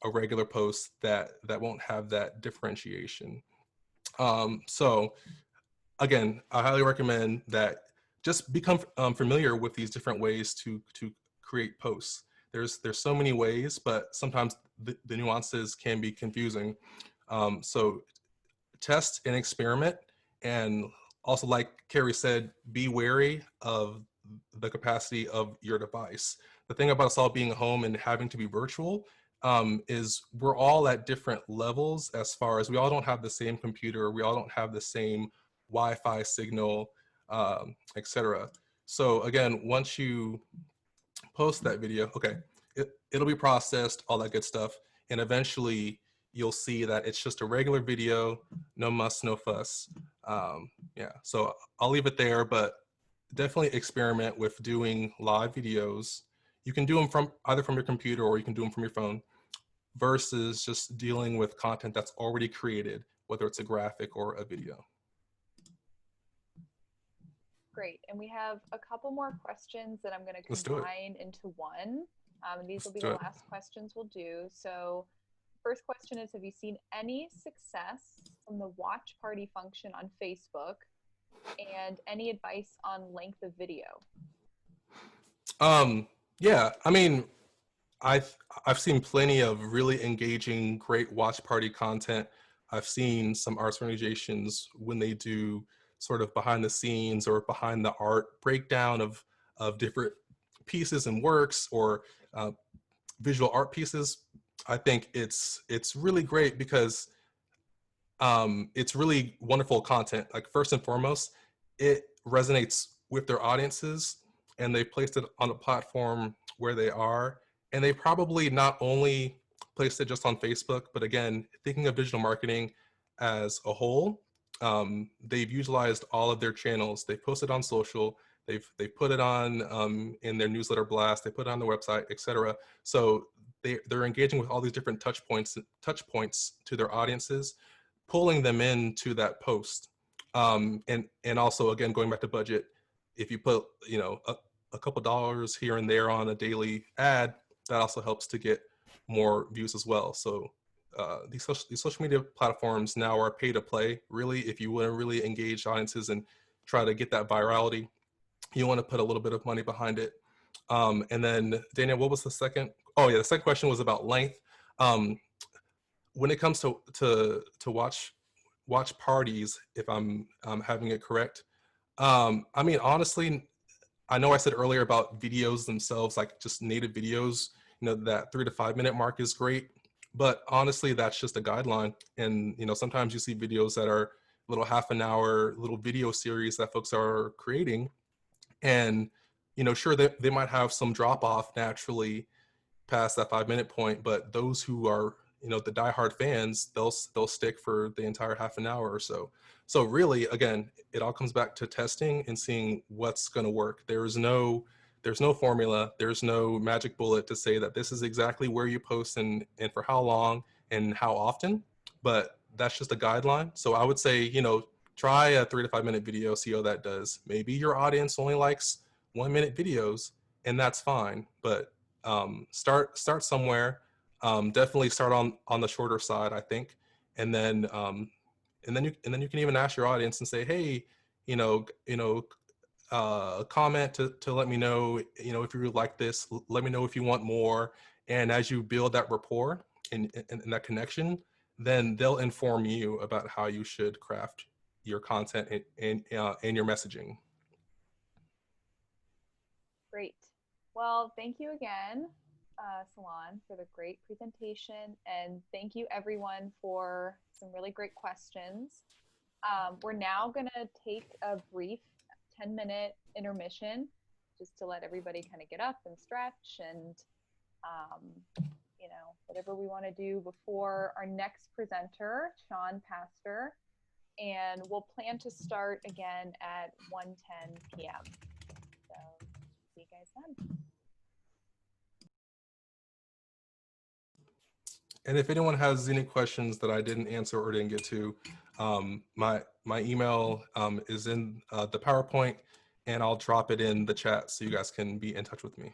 B: a regular post that won't have that differentiation. So again, I highly recommend that just become familiar with these different ways to create posts. There's so many ways, but sometimes the nuances can be confusing. So test and experiment, and also, like Carrie said, be wary of the capacity of your device. The thing about us all being home and having to be virtual is we're all at different levels, as far as we all don't have the same computer, we all don't have the same Wi-Fi signal, etc. So again, once you post that video, okay, it'll be processed, all that good stuff, and eventually you'll see that it's just a regular video, no muss, no fuss. Yeah, so I'll leave it there, but definitely experiment with doing live videos. You can do them from either from your computer or you can do them from your phone, versus just dealing with content that's already created, whether it's a graphic or a video.
A: Great, and we have a couple more questions that I'm going to combine into one. And these will be the last questions we'll do. So first question is, have you seen any success from the watch party function on Facebook, and any advice on length of video?
B: Yeah, I mean, I've seen plenty of really engaging, great watch party content. I've seen some arts organizations when they do sort of behind the scenes or behind the art breakdown of different pieces and works, or visual art pieces. I think it's really great because it's really wonderful content. Like, first and foremost, it resonates with their audiences, and they placed it on a platform where they are. And they probably not only placed it just on Facebook, but again, thinking of digital marketing as a whole, they've utilized all of their channels. They've posted on social, they've put it on in their newsletter blast, they put it on the website, etc. So they're engaging with all these different touch points to their audiences, pulling them into that post. And also, again, going back to budget, if you put, you know, a couple dollars here and there on a daily ad, that also helps to get more views as well. So these social media platforms now are pay to play. Really, if you want to really engage audiences and try to get that virality, you want to put a little bit of money behind it. And then Daniel, what was the second? Oh yeah, the second question was about length. When it comes to watch parties, if I'm having it correct, I mean, honestly, I know I said earlier about videos themselves, like just native videos, you know, that 3 to 5 minute mark is great, but honestly, that's just a guideline. And, you know, sometimes you see videos that are little half an hour, little video series that folks are creating. And, you know, sure, they might have some drop off naturally past that 5 minute point, but those who are, you know, the diehard fans, they'll stick for the entire half an hour or so. So really, again, it all comes back to testing and seeing what's going to work. There's no formula, there's no magic bullet to say that this is exactly where you post and for how long and how often, but that's just a guideline. So I would say, you know, try a 3 to 5 minute video, see how that does. Maybe your audience only likes 1 minute videos, and that's fine, but start somewhere. Definitely start on the shorter side, I think, and then you can even ask your audience and say, hey, comment to let me know, you know, if you really like this. Let me know if you want more. And as you build that rapport and that connection, then they'll inform you about how you should craft your content and your messaging.
A: Great. Well, thank you again, Salon, for the great presentation. And thank you everyone for some really great questions. We're now gonna take a brief 10-minute intermission just to let everybody kind of get up and stretch and, you know, whatever we wanna do before our next presenter, Sean Pastor. And we'll plan to start again at 1:10 p.m. So see you guys then.
B: And if anyone has any questions that I didn't answer or didn't get to, my email is in the PowerPoint, and I'll drop it in the chat so you guys can be in touch with me.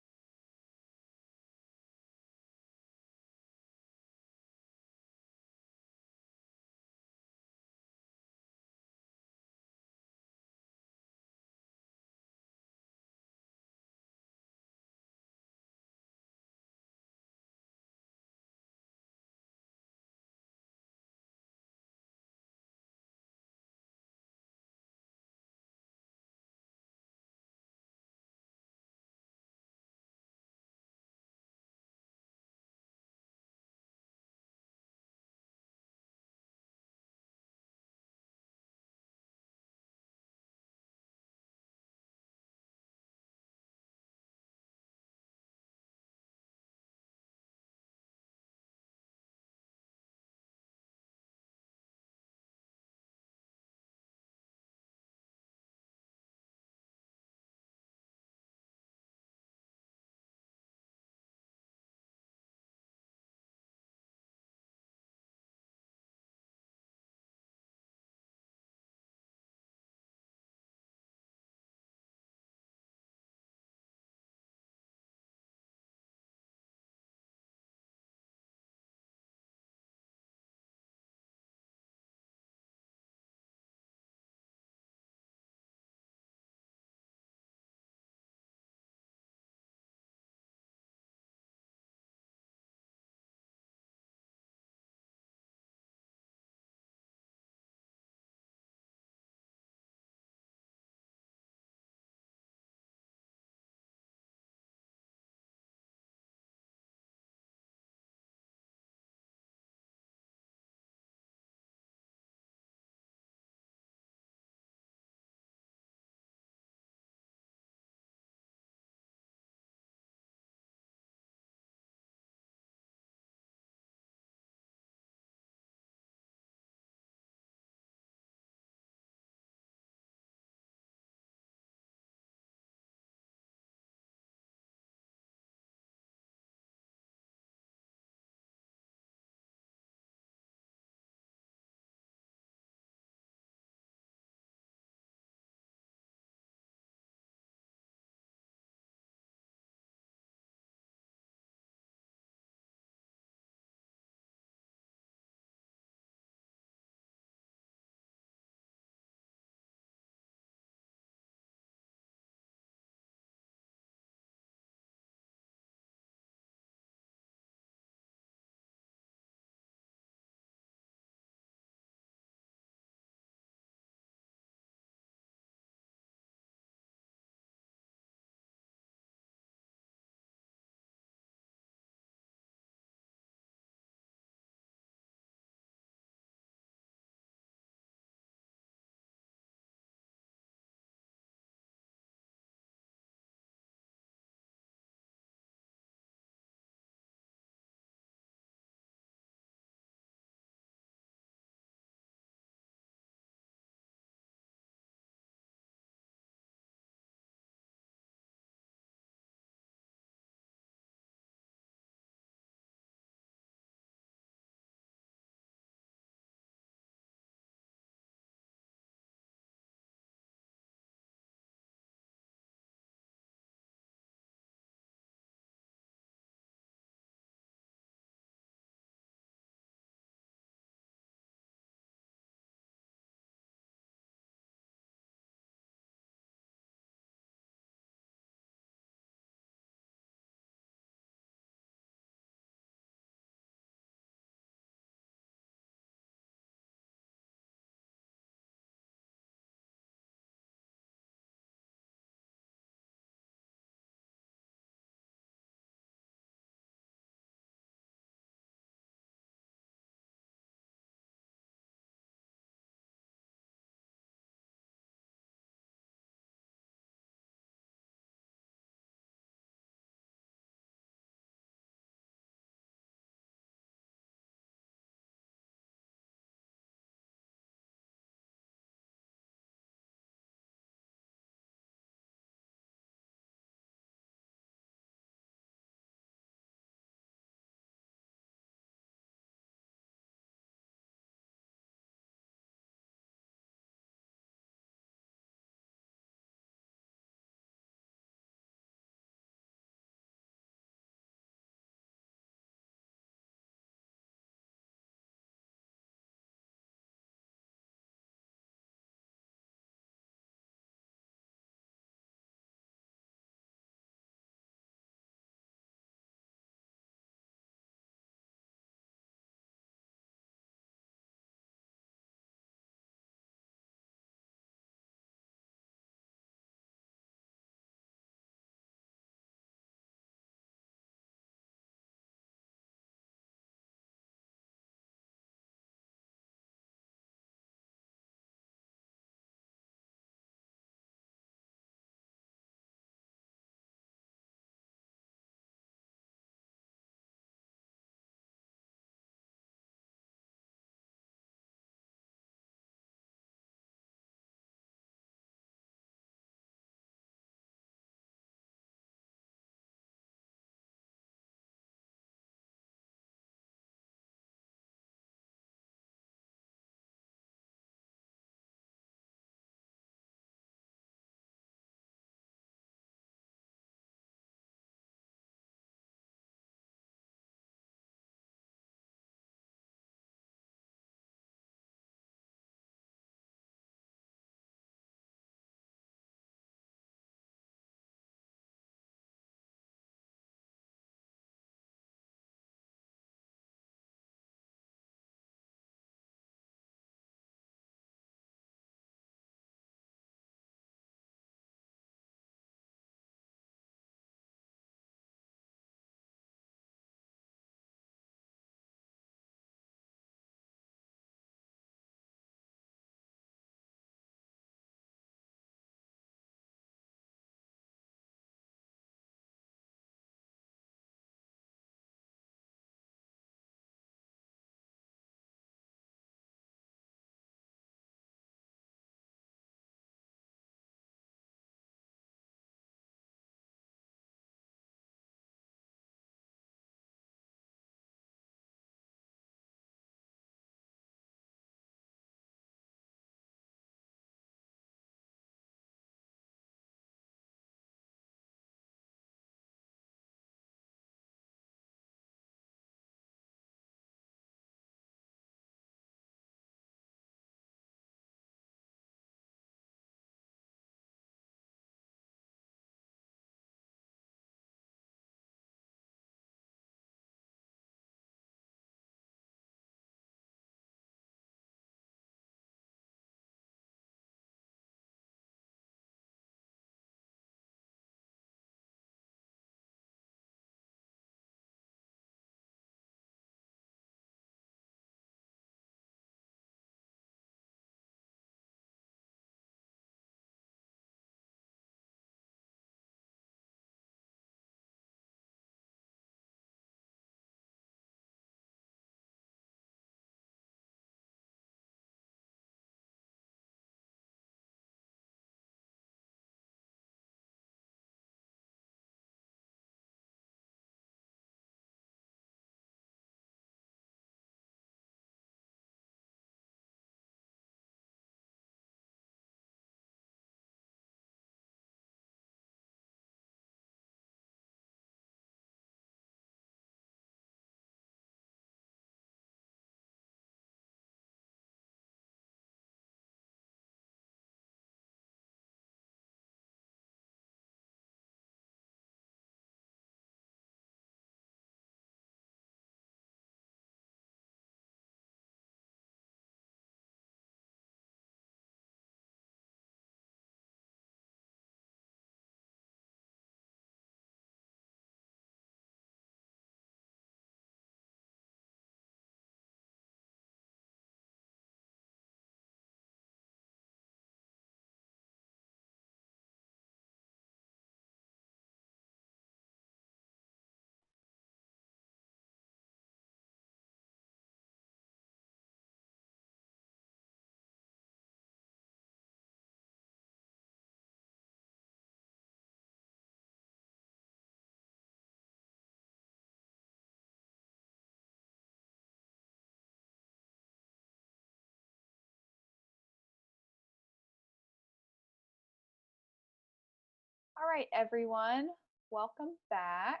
A: All right, everyone, welcome back.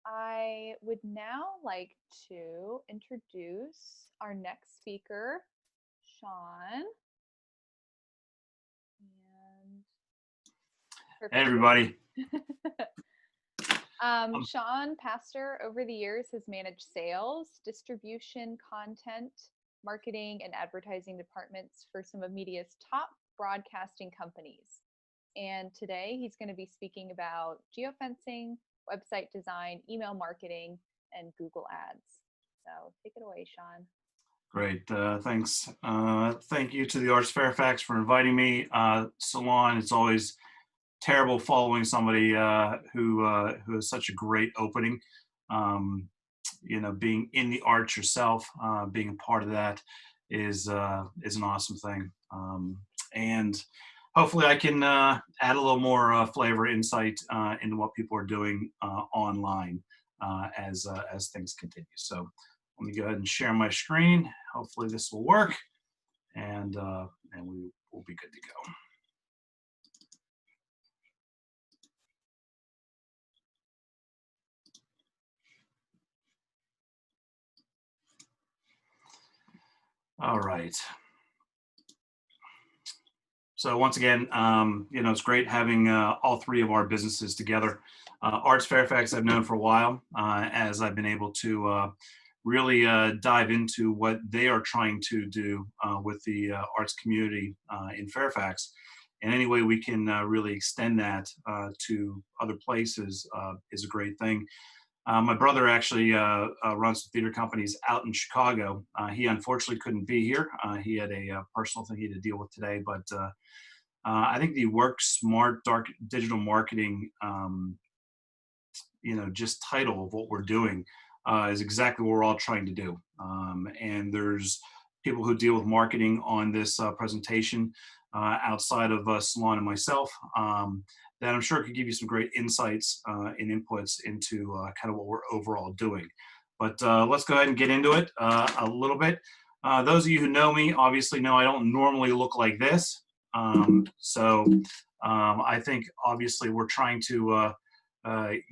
A: I would now like to introduce our next speaker, Sean. And
E: Hey, everybody.
A: Sean Pastor, over the years, has managed sales, distribution, content, marketing, and advertising departments for some of media's top broadcasting companies. And today he's going to be speaking about geofencing, website design, email marketing, and Google Ads. So take it away, Sean.
E: Great, thanks. Thank you to the Arts Fairfax for inviting me. Salon, it's always terrible following somebody who has such a great opening. You know, being in the arts yourself, being a part of that is an awesome thing. And hopefully I can add a little more flavor, insight into what people are doing online as things continue. So let me go ahead and share my screen. Hopefully this will work, and we will be good to go. All right. So once again, you know, it's great having all three of our businesses together. Arts Fairfax I've known for a while, as I've been able to really dive into what they are trying to do with the arts community in Fairfax. And any way we can really extend that to other places is a great thing. My brother actually runs some theater companies out in Chicago. He unfortunately couldn't be here. He had a personal thing he had to deal with today, but I think the Work Smart Digital Marketing, you know, just title of what we're doing is exactly what we're all trying to do. And there's people who deal with marketing on this presentation outside of Salon and myself. That I'm sure could give you some great insights and inputs into kind of what we're overall doing. But let's go ahead and get into it a little bit. Those of you who know me obviously know I don't normally look like this. I think obviously we're trying to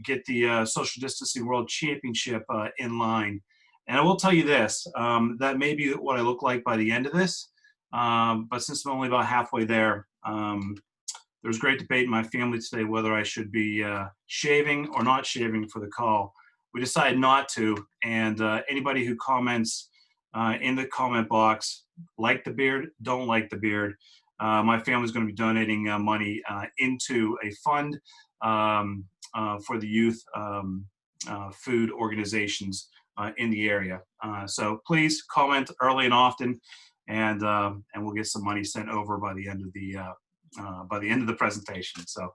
E: get the Social Distancing World Championship in line. And I will tell you this, that may be what I look like by the end of this. But since I'm only about halfway there, there was great debate in my family today whether I should be shaving or not shaving for the call. We decided not to, and anybody who comments in the comment box, like the beard, don't like the beard, my family's going to be donating money into a fund for the youth food organizations in the area. So please comment early and often, and we'll get some money sent over by the end of the presentation. So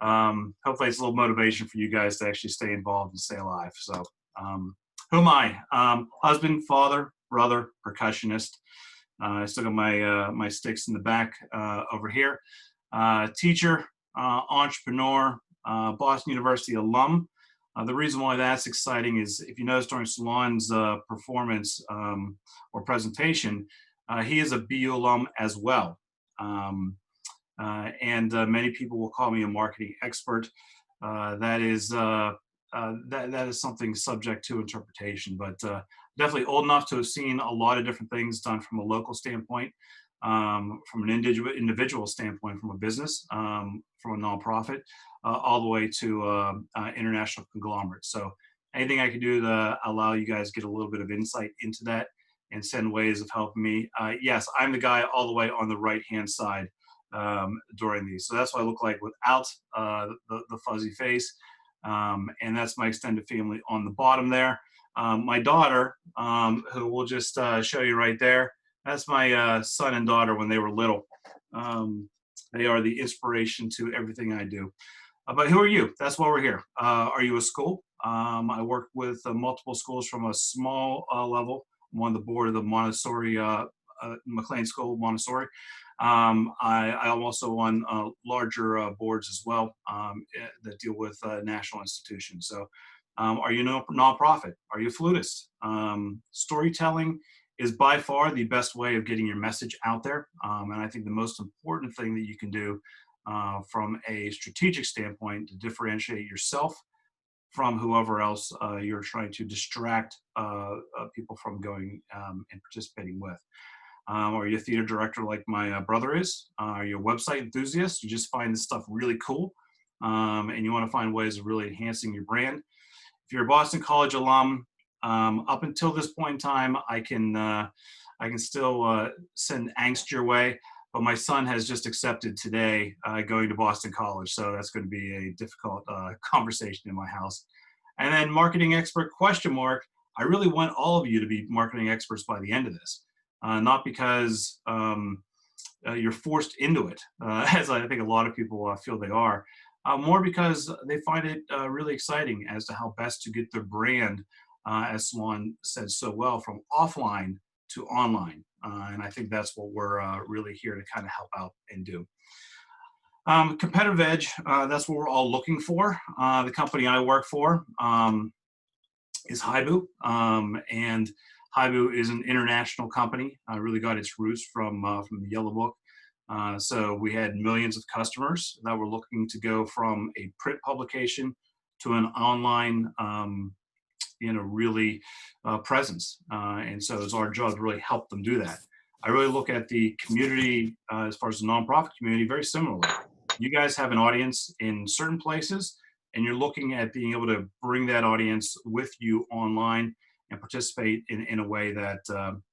E: hopefully it's a little motivation for you guys to actually stay involved and stay alive. So who am I? Husband, father, brother, percussionist. I still got my sticks in the back over here. Teacher, entrepreneur, Boston University alum. The reason why that's exciting is if you notice during Salon's performance or presentation, he is a BU alum as well. And many people will call me a marketing expert. That is something subject to interpretation, but definitely old enough to have seen a lot of different things done from a local standpoint, from an individual standpoint, from a business, from a nonprofit, all the way to international conglomerates. So anything I can do to allow you guys to get a little bit of insight into that and send ways of helping me. Yes, I'm the guy all the way on the right-hand side during these. So that's what I look like without the fuzzy face. And that's my extended family on the bottom there. My daughter, who we'll just show you right there, that's my son and daughter when they were little. They are the inspiration to everything I do. But who are you? That's why we're here. Are you a school? I work with multiple schools from a small level. I'm on the board of the Montessori, McLean School Montessori. I'm also on larger boards as well that deal with national institutions. So are you a nonprofit? Are you a flutist? Storytelling is by far the best way of getting your message out there. And I think the most important thing that you can do from a strategic standpoint to differentiate yourself from whoever else you're trying to distract people from going and participating with. Are you a theater director like my brother is? Are you a website enthusiast? You just find this stuff really cool and you want to find ways of really enhancing your brand. If you're a Boston College alum, up until this point in time, I can still send angst your way, but my son has just accepted today going to Boston College, so that's going to be a difficult conversation in my house. And then marketing expert question mark. I really want all of you to be marketing experts by the end of this, not because you're forced into it, as I think a lot of people feel they are, more because they find it really exciting as to how best to get their brand, as Salon said so well, from offline to online. And I think that's what we're really here to kind of help out and do. Competitive edge, that's what we're all looking for. The company I work for is Haibu, and Haibu is an international company. Really got its roots from the Yellow Book. So we had millions of customers that were looking to go from a print publication to an online really presence. And so it's our job to really help them do that. I really look at the community as far as the nonprofit community very similarly. You guys have an audience in certain places, and you're looking at being able to bring that audience with you online and participate in a way that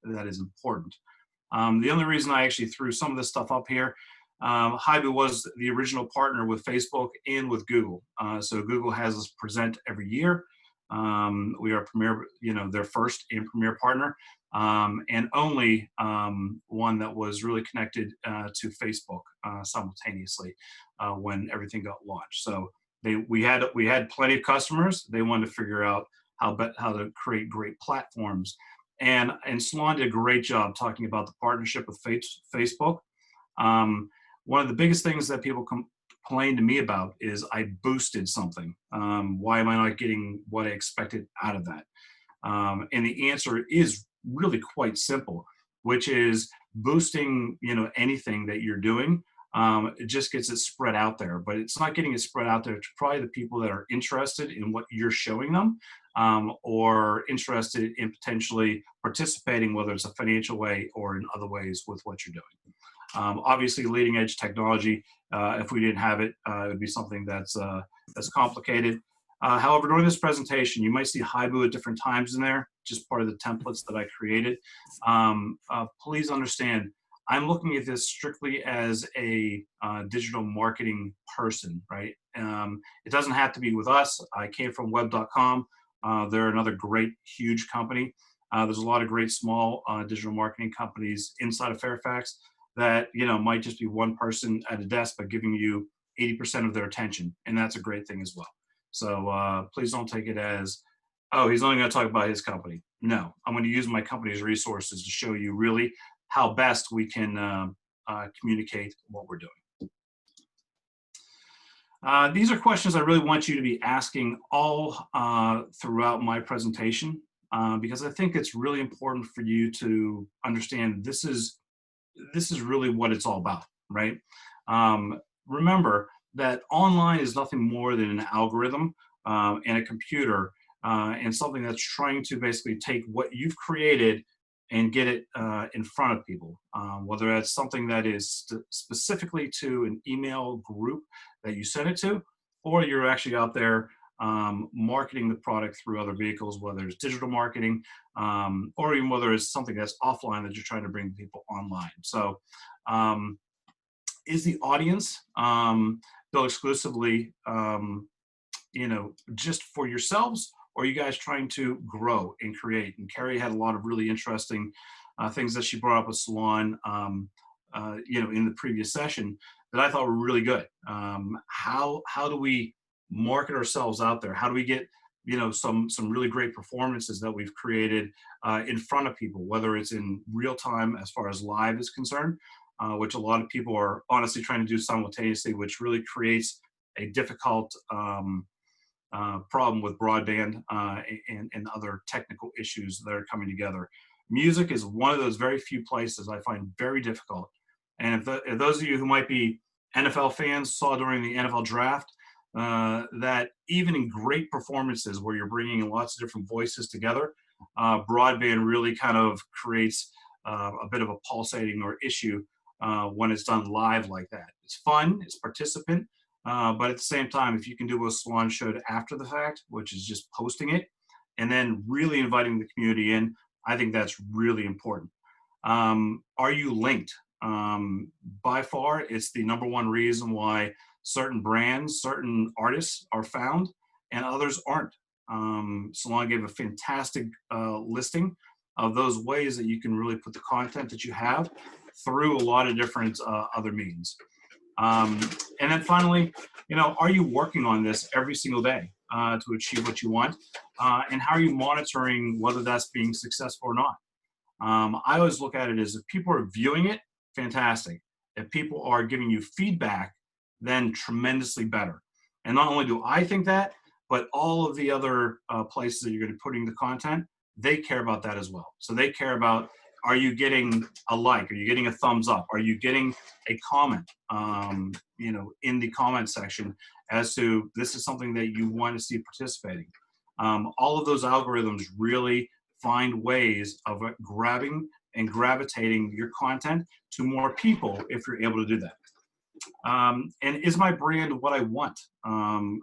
E: that is important. The only reason I actually threw some of this stuff up here, Haibu was the original partner with Facebook and with Google. So Google has us present every year. We are premier, their first and premier partner, and only one that was really connected to Facebook simultaneously when everything got launched. So we had plenty of customers. They wanted to figure out how to create great platforms, and Salon did a great job talking about the partnership with Facebook. One of the biggest things that people complain to me about is I boosted something. Why am I not getting what I expected out of that? And the answer is really quite simple, which is boosting, anything that you're doing. It just gets it spread out there, but it's not getting it spread out there to probably the people that are interested in what you're showing them, or interested in potentially participating, whether it's a financial way or in other ways with what you're doing. Obviously, leading edge technology, if we didn't have it, it would be something that's complicated. However, during this presentation, you might see Haibu at different times in there, just part of the templates that I created. Please understand, I'm looking at this strictly as a digital marketing person, right? It doesn't have to be with us. I came from web.com. They're another great, huge company. There's a lot of great small digital marketing companies inside of Fairfax that might just be one person at a desk, but giving you 80% of their attention, and that's a great thing as well. So please don't take it as, oh, he's only going to talk about his company. No, I'm going to use my company's resources to show you really how best we can communicate what we're doing. These are questions I really want you to be asking all throughout my presentation, because I think it's really important for you to understand this is really what it's all about, right? Remember that online is nothing more than an algorithm and a computer and something that's trying to basically take what you've created and get it in front of people, whether that's something that is specifically to an email group that you send it to, or you're actually out there marketing the product through other vehicles, whether it's digital marketing, or even whether it's something that's offline that you're trying to bring people online. So is the audience built exclusively, just for yourselves, or are you guys trying to grow and create? And Carrie had a lot of really interesting things that she brought up with Salon, in the previous session that I thought were really good. How do we market ourselves out there? How do we get some really great performances that we've created in front of people, whether it's in real time as far as live is concerned, which a lot of people are honestly trying to do simultaneously, which really creates a difficult problem with broadband and other technical issues that are coming together. Music is one of those very few places I find very difficult. And if those of you who might be NFL fans saw during the NFL draft that even in great performances where you're bringing lots of different voices together, broadband really kind of creates a bit of a pulsating or issue when it's done live like that. It's fun, it's participant, but at the same time, if you can do what Salon showed after the fact, which is just posting it and then really inviting the community in, I think that's really important. Are you linked? By far, it's the #1 reason why certain brands, certain artists are found and others aren't. Salon gave a fantastic listing of those ways that you can really put the content that you have through a lot of different other means. And then finally, are you working on this every single day to achieve what you want? And how are you monitoring whether that's being successful or not? I always look at it as if people are viewing it, fantastic. If people are giving you feedback, then tremendously better. And not only do I think that, but all of the other places that you're going to be putting the content, they care about that as well. So they care about, are you getting a like? Are you getting a thumbs up? Are you getting a comment, in the comment section as to this is something that you want to see participating? All of those algorithms really find ways of grabbing and gravitating your content to more people if you're able to do that. And is my brand what I want?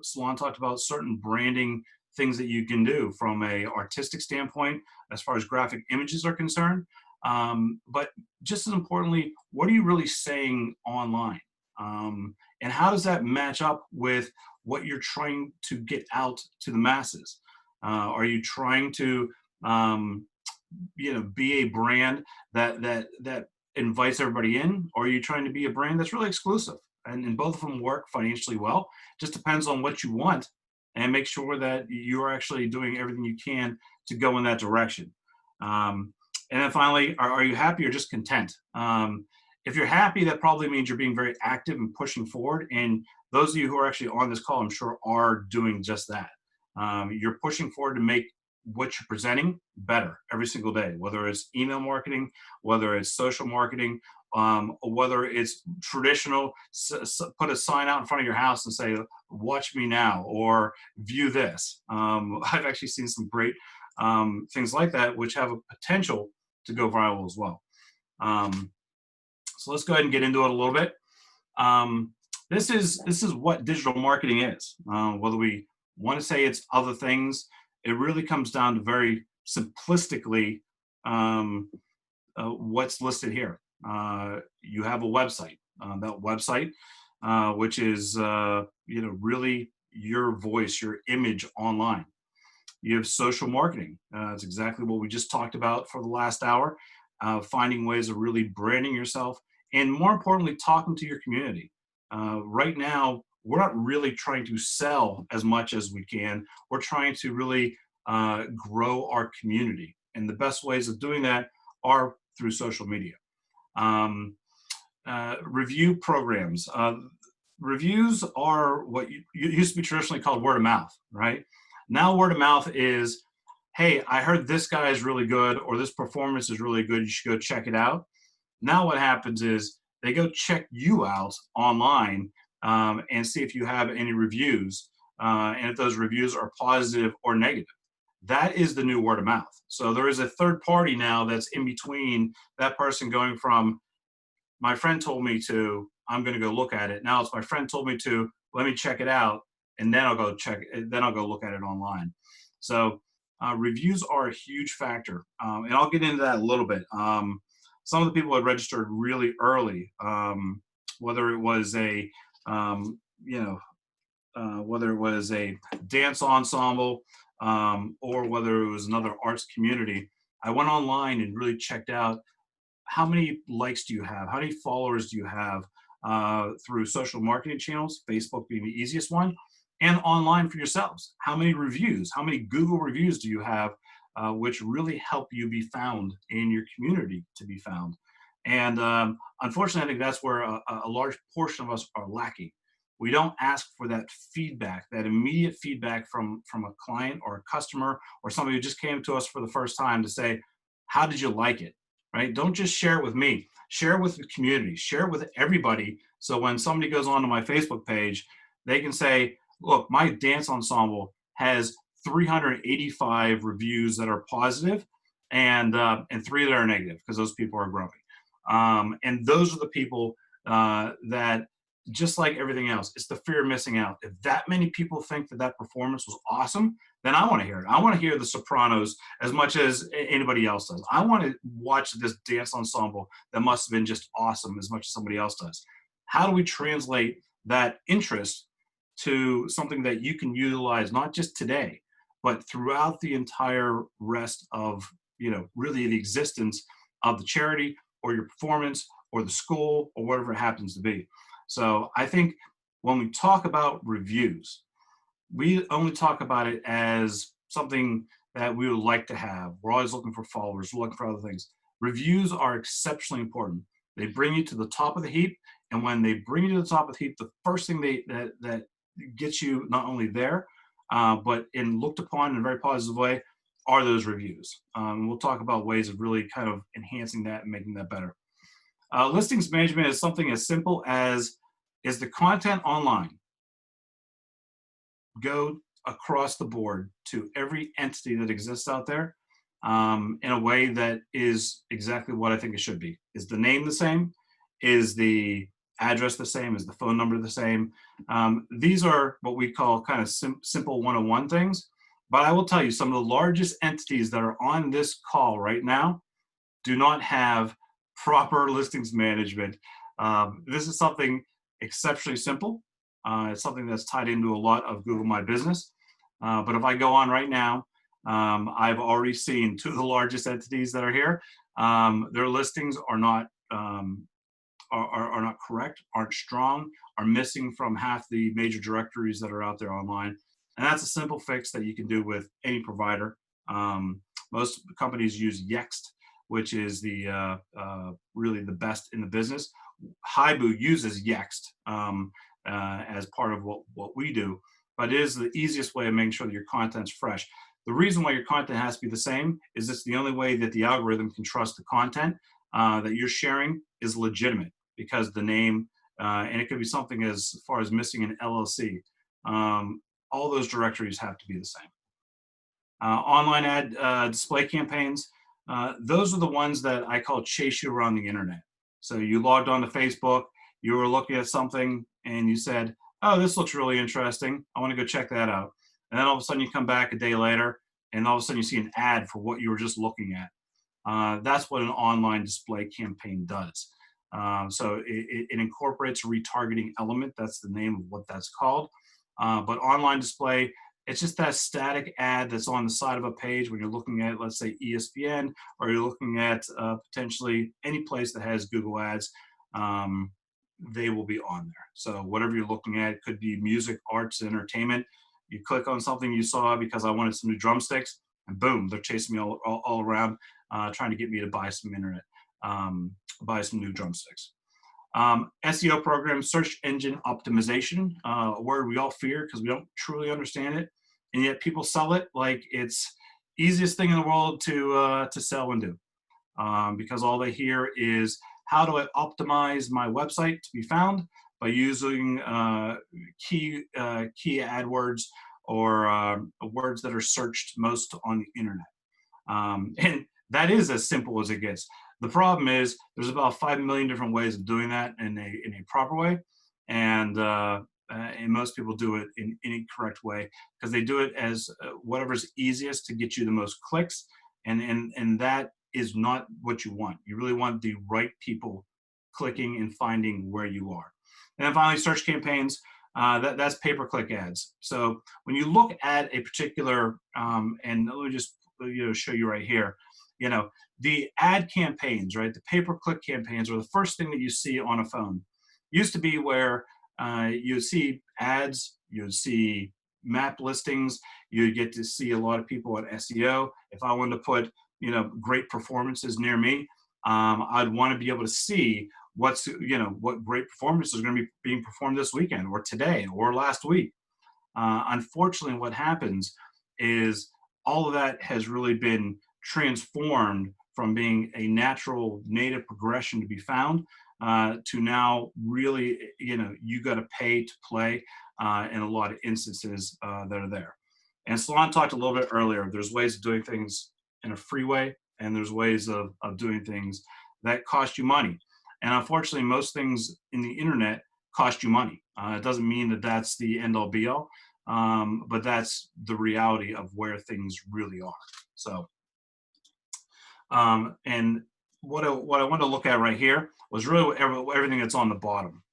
E: Salon talked about certain branding things that you can do from a artistic standpoint as far as graphic images are concerned. But just as importantly, what are you really saying online? And how does that match up with what you're trying to get out to the masses? Are you trying to be a brand that invites everybody in, or are you trying to be a brand that's really exclusive? And both of them work financially well. Just depends on what you want, and make sure that you're actually doing everything you can to go in that direction. And then finally, are you happy or just content? If you're happy, that probably means you're being very active and pushing forward. And those of you who are actually on this call, I'm sure, are doing just that. You're pushing forward to make what you're presenting better every single day, whether it's email marketing, whether it's social marketing, or whether it's traditional, put a sign out in front of your house and say, watch me now, or view this. I've actually seen some great things like that, which have a potential to go viral as well. So let's go ahead and get into it a little bit. This is what digital marketing is. Whether we want to say it's other things, it really comes down to very simplistically what's listed here. You have a website. That website, which is really your voice, your image online. You have social marketing. That's exactly what we just talked about for the last hour. Finding ways of really branding yourself, and more importantly, talking to your community. Right now, we're not really trying to sell as much as we can. We're trying to really grow our community. And the best ways of doing that are through social media. Review programs. Reviews are what used to be traditionally called word of mouth, right? Now word of mouth is, hey, I heard this guy is really good, or this performance is really good, you should go check it out. Now what happens is they go check you out online and see if you have any reviews, and if those reviews are positive or negative. That is the new word of mouth. So there is a third party now that's in between that person going from, my friend told me to, I'm going to go look at it. Now it's my friend told me to, let me check it out, and then I'll go look at it online. So reviews are a huge factor, and I'll get into that a little bit. Some of the people had registered really early, whether it was a whether it was a dance ensemble or whether it was another arts community. I went online and really checked out how many likes do you have, how many followers do you have through social marketing channels, Facebook being the easiest one, and online for yourselves. How many reviews, how many Google reviews do you have, which really help you be found in your community to be found. And unfortunately, I think that's where a large portion of us are lacking. We don't ask for that feedback, that immediate feedback from a client or a customer or somebody who just came to us for the first time to say, how did you like it, right? Don't just share it with me. Share it with the community. Share it with everybody. So when somebody goes onto my Facebook page, they can say, look, my dance ensemble has 385 reviews that are positive and 3 that are negative, because those people are grumpy. And those are the people that, just like everything else, it's the fear of missing out. If that many people think that that performance was awesome, then I want to hear it. I want to hear The Sopranos as much as anybody else does. I want to watch this dance ensemble that must have been just awesome as much as somebody else does. How do we translate that interest to something that you can utilize not just today, but throughout the entire rest of, really the existence of the charity or your performance or the school or whatever it happens to be? So I think when we talk about reviews, we only talk about it as something that we would like to have. We're always looking for followers, we're looking for other things. Reviews are exceptionally important. They bring you to the top of the heap, and when they bring you to the top of the heap, the first thing that gets you not only there, but looked upon in a very positive way, are those reviews. We'll talk about ways of really kind of enhancing that and making that better. Listings management is something as simple as, is the content online? Go across the board to every entity that exists out there in a way that is exactly what I think it should be. Is the name the same? Is the address the same? Is the phone number the same? These are what we call kind of simple 101 things. But I will tell you, some of the largest entities that are on this call right now do not have proper listings management. This is something exceptionally simple. It's something that's tied into a lot of Google My Business. But if I go on right now, I've already seen 2 of the largest entities that are here. Their listings are not not correct, aren't strong, are missing from half the major directories that are out there online. And that's a simple fix that you can do with any provider. Most companies use Yext, which is the really the best in the business. Haibu uses Yext as part of what we do, but it is the easiest way of making sure that your content's fresh. The reason why your content has to be the same is it's the only way that the algorithm can trust the content that you're sharing is legitimate, because the name, and it could be something as far as missing an LLC. All those directories have to be the same. Online ad display campaigns, those are the ones that I call chase you around the internet. So you logged on to Facebook, you were looking at something and you said, oh, this looks really interesting, I want to go check that out. And then all of a sudden you come back a day later and all of a sudden you see an ad for what you were just looking at. That's what an online display campaign does. So it incorporates a retargeting element. That's the name of what that's called. But online display, it's just that static ad that's on the side of a page when you're looking at, let's say, ESPN, or you're looking at potentially any place that has Google Ads. They will be on there. So whatever you're looking at, it could be music, arts, entertainment. You click on something you saw because I wanted some new drumsticks, and boom, they're chasing me all around, trying to get me to buy some internet, buy some new drumsticks. SEO program, search engine optimization, a word we all fear because we don't truly understand it, and yet people sell it like it's easiest thing in the world to sell and do, because all they hear is, how do I optimize my website to be found by using key AdWords or words that are searched most on the internet. And that is as simple as it gets. The problem is there's about 5 million different ways of doing that in a proper way, and most people do it in an incorrect way because they do it as whatever's easiest to get you the most clicks, and that is not what you want. You really want the right people clicking and finding where you are. And then finally, search campaigns. That's pay-per-click ads. So when you look at a particular, and let me just show you right here, the ad campaigns, right? The pay-per-click campaigns are the first thing that you see on a phone. Used to be where you'd see ads, you'd see map listings, you'd get to see a lot of people at SEO. If I wanted to put, great performances near me, I'd want to be able to see what great performances are going to be being performed this weekend or today or last week. Unfortunately, what happens is all of that has really been transformed from being a natural native progression to be found to now really, you got to pay to play in a lot of instances that are there. And Salon talked a little bit earlier, there's ways of doing things in a free way, and there's ways of doing things that cost you money. And unfortunately, most things in the internet cost you money. It doesn't mean that that's the end all be all, but that's the reality of where things really are. So, and what I wanted to look at right here was really everything that's on the bottom.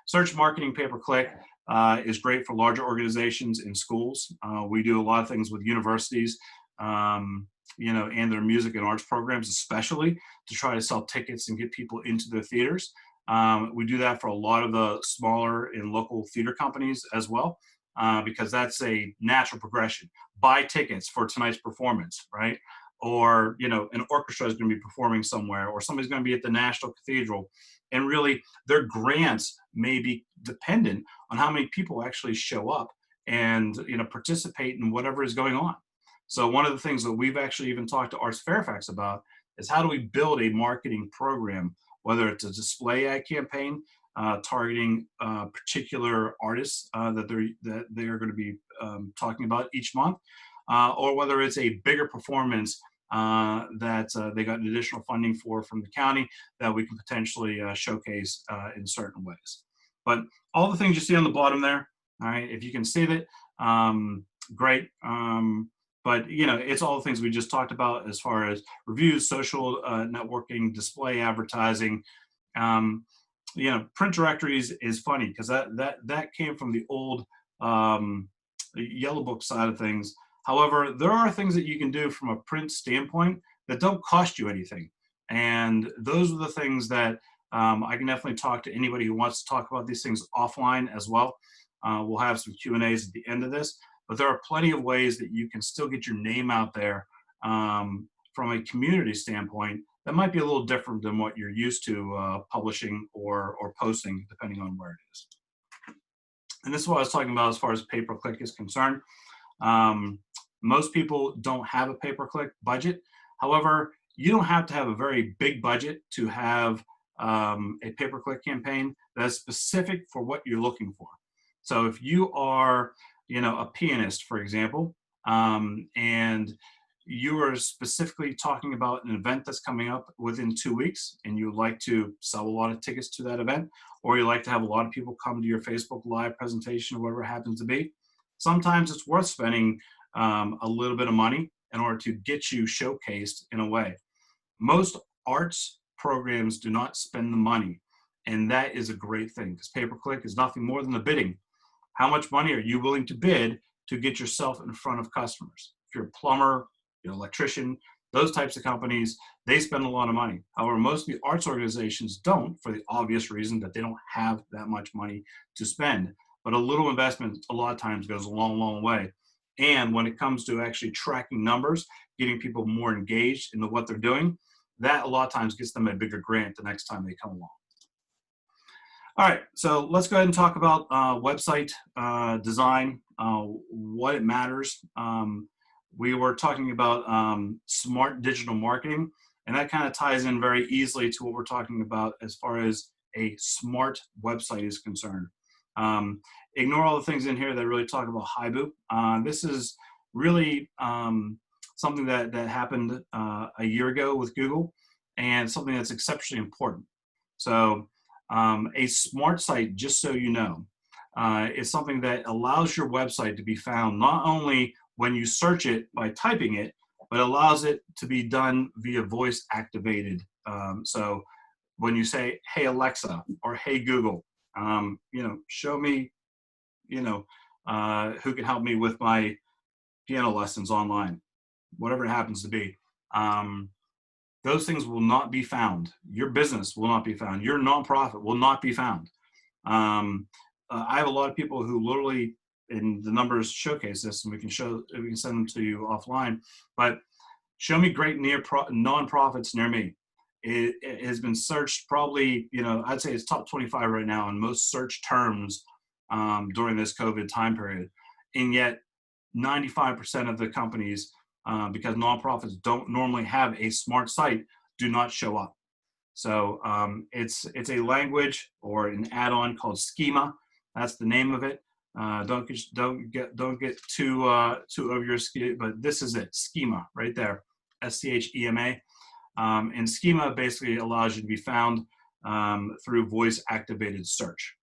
E: Search marketing pay-per-click is great for larger organizations in schools. We do a lot of things with universities, and their music and arts programs, especially to try to sell tickets and get people into their theaters. We do that for a lot of the smaller and local theater companies as well, because that's a natural progression. Buy tickets for tonight's performance, right? Or, an orchestra is going to be performing somewhere, or somebody's going to be at the National Cathedral. And really, their grants may be dependent on how many people actually show up and, participate in whatever is going on. So one of the things that we've actually even talked to Arts Fairfax about is how do we build a marketing program, whether it's a display ad campaign targeting particular artists that they are going to be talking about each month, or whether it's a bigger performance that they got additional funding for from the county that we can potentially showcase in certain ways. But all the things you see on the bottom there, all right, if you can see that, great. But it's all the things we just talked about as far as reviews, social networking, display advertising. Print directories is funny because that came from the old yellow book side of things. However, there are things that you can do from a print standpoint that don't cost you anything. And those are the things that I can definitely talk to anybody who wants to talk about these things offline as well. We'll have some Q&As at the end of this, but there are plenty of ways that you can still get your name out there from a community standpoint that might be a little different than what you're used to publishing or posting, depending on where it is. And this is what I was talking about as far as pay-per-click is concerned. Most people don't have a pay-per-click budget. However, you don't have to have a very big budget to have a pay-per-click campaign that's specific for what you're looking for. So if you are, a pianist, for example, and you are specifically talking about an event that's coming up within 2 weeks, and you would like to sell a lot of tickets to that event, or you like to have a lot of people come to your Facebook Live presentation or whatever it happens to be, sometimes it's worth spending a little bit of money in order to get you showcased in a way. Most arts programs do not spend the money, and that is a great thing because pay-per-click is nothing more than the bidding. How much money are you willing to bid to get yourself in front of customers? If you're a plumber, you're an electrician, those types of companies, they spend a lot of money. However, most of the arts organizations don't, for the obvious reason that they don't have that much money to spend. But a little investment a lot of times goes a long, long way. And when it comes to actually tracking numbers, getting people more engaged into what they're doing, that a lot of times gets them a bigger grant the next time they come along. All right, so let's go ahead and talk about website design, what it matters. We were talking about smart digital marketing, and that kind of ties in very easily to what we're talking about as far as a smart website is concerned. Ignore all the things in here that really talk about HIBU. This is really something that happened a year ago with Google, and something that's exceptionally important. So a smart site, just so you know, is something that allows your website to be found not only when you search it by typing it, but allows it to be done via voice activated. So when you say, hey, Alexa, or hey, Google, show me, who can help me with my piano lessons online, whatever it happens to be. Those things will not be found. Your business will not be found. Your nonprofit will not be found. I have a lot of people who literally, and the numbers showcase this, and we can send them to you offline, but show me great nonprofits near me. It has been searched probably, I'd say it's top 25 right now in most search terms during this COVID time period. And yet 95% of the companies because nonprofits don't normally have a smart site, do not show up. So it's a language or an add-on called Schema. That's the name of it. Don't get too over your ski, but this is it, Schema, right there, SCHEMA. And Schema basically allows you to be found through voice-activated search,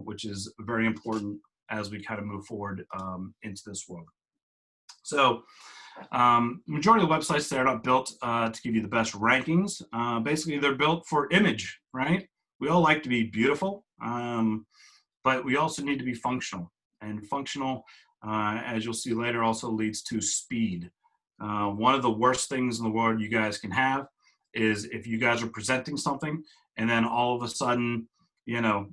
E: which is very important as we kind of move forward into this world. So majority of the websites, they're not built to give you the best rankings. Basically, they're built for image, right? We all like to be beautiful, but we also need to be functional. And functional, as you'll see later, also leads to speed. One of the worst things in the world you guys can have is if you guys are presenting something and then all of a sudden, you know,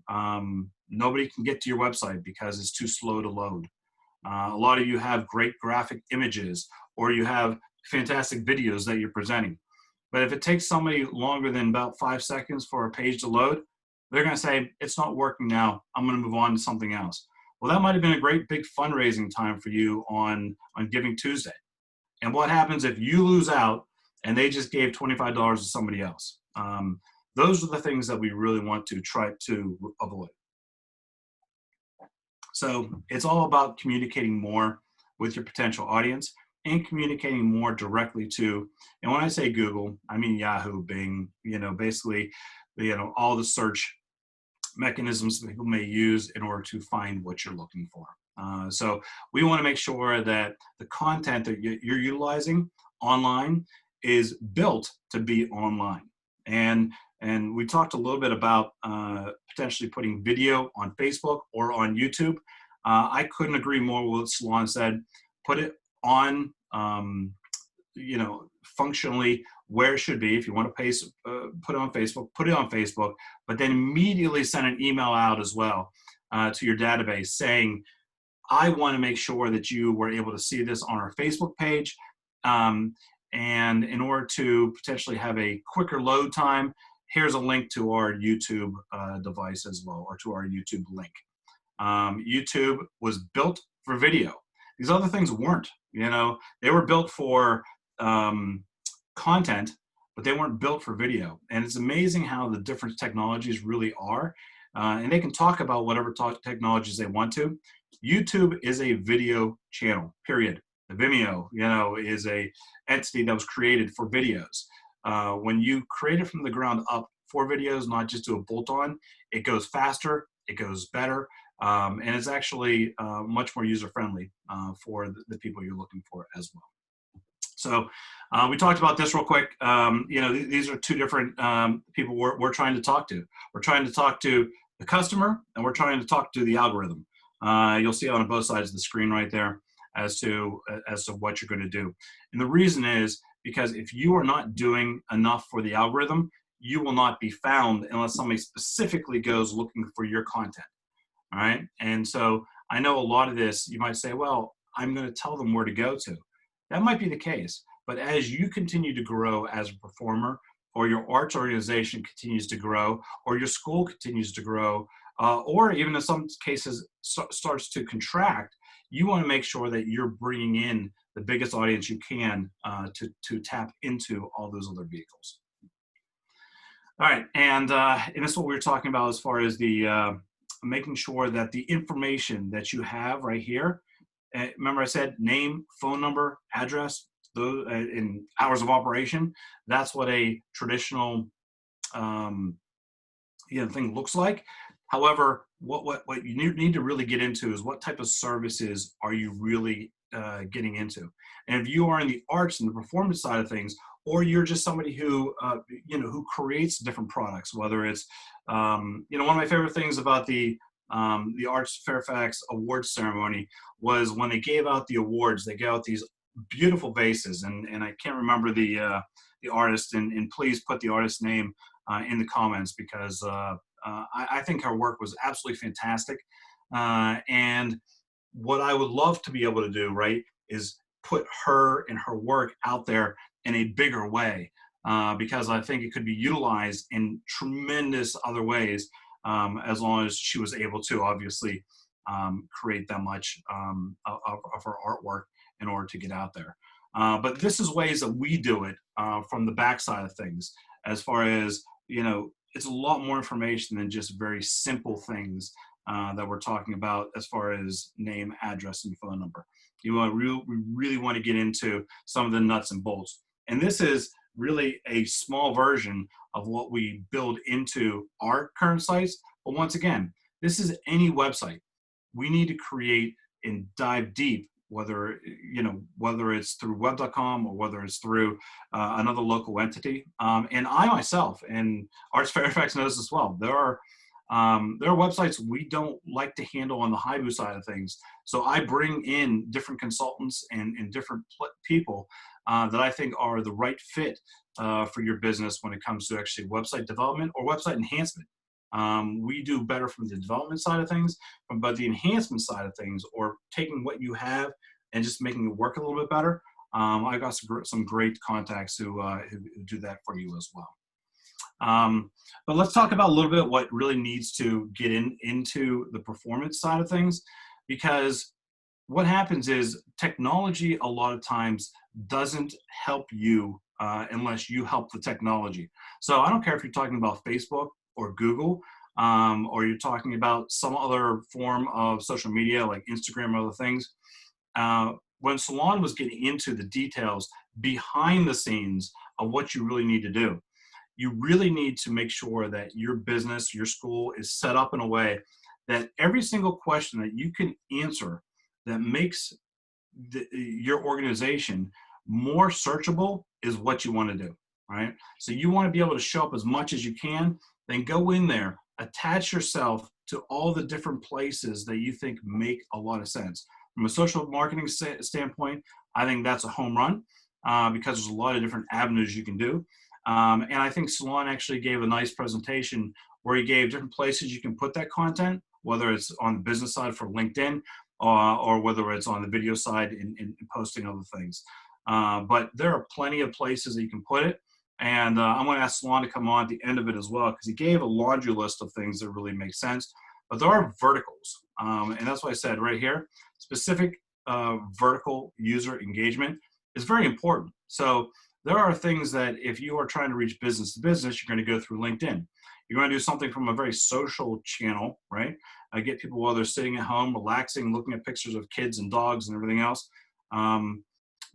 E: nobody can get to your website because it's too slow to load. A lot of you have great graphic images, or you have fantastic videos that you're presenting. But if it takes somebody longer than about 5 seconds for a page to load, they're gonna say, it's not working now, I'm gonna move on to something else. Well, that might've been a great big fundraising time for you on Giving Tuesday. And what happens if you lose out and they just gave $25 to somebody else? Those are the things that we really want to try to avoid. So it's all about communicating more with your potential audience and communicating more directly to, and when I say Google, I mean Yahoo, Bing, you know, basically, you know, all the search mechanisms that people may use in order to find what you're looking for. So we want to make sure that the content that you're utilizing online is built to be online. And we talked a little bit about potentially putting video on Facebook or on YouTube. I couldn't agree more with what Salon said. Put it on, you know, functionally where it should be. If you want to put it on Facebook, but then immediately send an email out as well to your database saying, I want to make sure that you were able to see this on our Facebook page. And in order to potentially have a quicker load time, here's a link to our YouTube device as well, or to our YouTube link. YouTube was built for video. These other things weren't, you know, they were built for content, but they weren't built for video. And it's amazing how the different technologies really are. And they can talk about whatever technologies they want to. YouTube is a video channel, period. The Vimeo, you know, is a entity that was created for videos. When you create it from the ground up for videos, not just do a bolt-on, it goes faster, it goes better, and it's actually much more user-friendly for the people you're looking for as well. So we talked about this real quick. You know, these are two different people we're trying to talk to. We're trying to talk to the customer, and we're trying to talk to the algorithm. You'll see it on both sides of the screen right there as to what you're going to do. And the reason is because if you are not doing enough for the algorithm, you will not be found unless somebody specifically goes looking for your content. All right. And so I know a lot of this, you might say, well, I'm going to tell them where to go to. That might be the case. But as you continue to grow as a performer, or your arts organization continues to grow, or your school continues to grow, or even in some cases starts to contract, you want to make sure that you're bringing in the biggest audience you can to tap into all those other vehicles. All right, and this is what we were talking about as far as the making sure that the information that you have right here, remember I said name, phone number, address, those in hours of operation. That's what a traditional thing looks like. However, what you need to really get into is what type of services are you really getting into. And if you are in the arts and the performance side of things, or you're just somebody who who creates different products, whether it's one of my favorite things about the Arts Fairfax Awards ceremony was when they gave out the awards, they gave out these beautiful vases, and I can't remember the artist, and please put the artist's name in the comments, because I think her work was absolutely fantastic. And what I would love to be able to do, right, is put her and her work out there in a bigger way, because I think it could be utilized in tremendous other ways, as long as she was able to obviously create that much of her artwork in order to get out there. But this is ways that we do it from the backside of things, as far as, it's a lot more information than just very simple things that we're talking about as far as name, address, and phone number. We really want to get into some of the nuts and bolts. And this is really a small version of what we build into our current sites. But once again, this is any website. We need to create and dive deep, whether it's through web.com or whether it's through another local entity. And I myself, and Arts Fairfax knows as well, there are websites we don't like to handle on the HIBU side of things. So I bring in different consultants and different people that I think are the right fit for your business when it comes to actually website development or website enhancement. We do better from the development side of things, but the enhancement side of things, or taking what you have and just making it work a little bit better, I got some great contacts who do that for you as well. But let's talk about a little bit what really needs to get into the performance side of things, because what happens is technology a lot of times doesn't help you unless you help the technology. So I don't care if you're talking about Facebook or Google, or you're talking about some other form of social media like Instagram or other things. When Salon was getting into the details behind the scenes of what you really need to do, you really need to make sure that your business, your school is set up in a way that every single question that you can answer that makes your organization more searchable is what you want to do, right? So you want to be able to show up as much as you can, then go in there, attach yourself to all the different places that you think make a lot of sense. From a social marketing standpoint, I think that's a home run because there's a lot of different avenues you can do. And I think Salon actually gave a nice presentation where he gave different places you can put that content, whether it's on the business side for LinkedIn or whether it's on the video side in posting other things. But there are plenty of places that you can put it. And I'm going to ask Salon to come on at the end of it as well, because he gave a laundry list of things that really make sense. But there are verticals. And that's why I said right here, specific vertical user engagement is very important. So there are things that if you are trying to reach business to business, you're going to go through LinkedIn. You're going to do something from a very social channel, right? Get people while they're sitting at home, relaxing, looking at pictures of kids and dogs and everything else.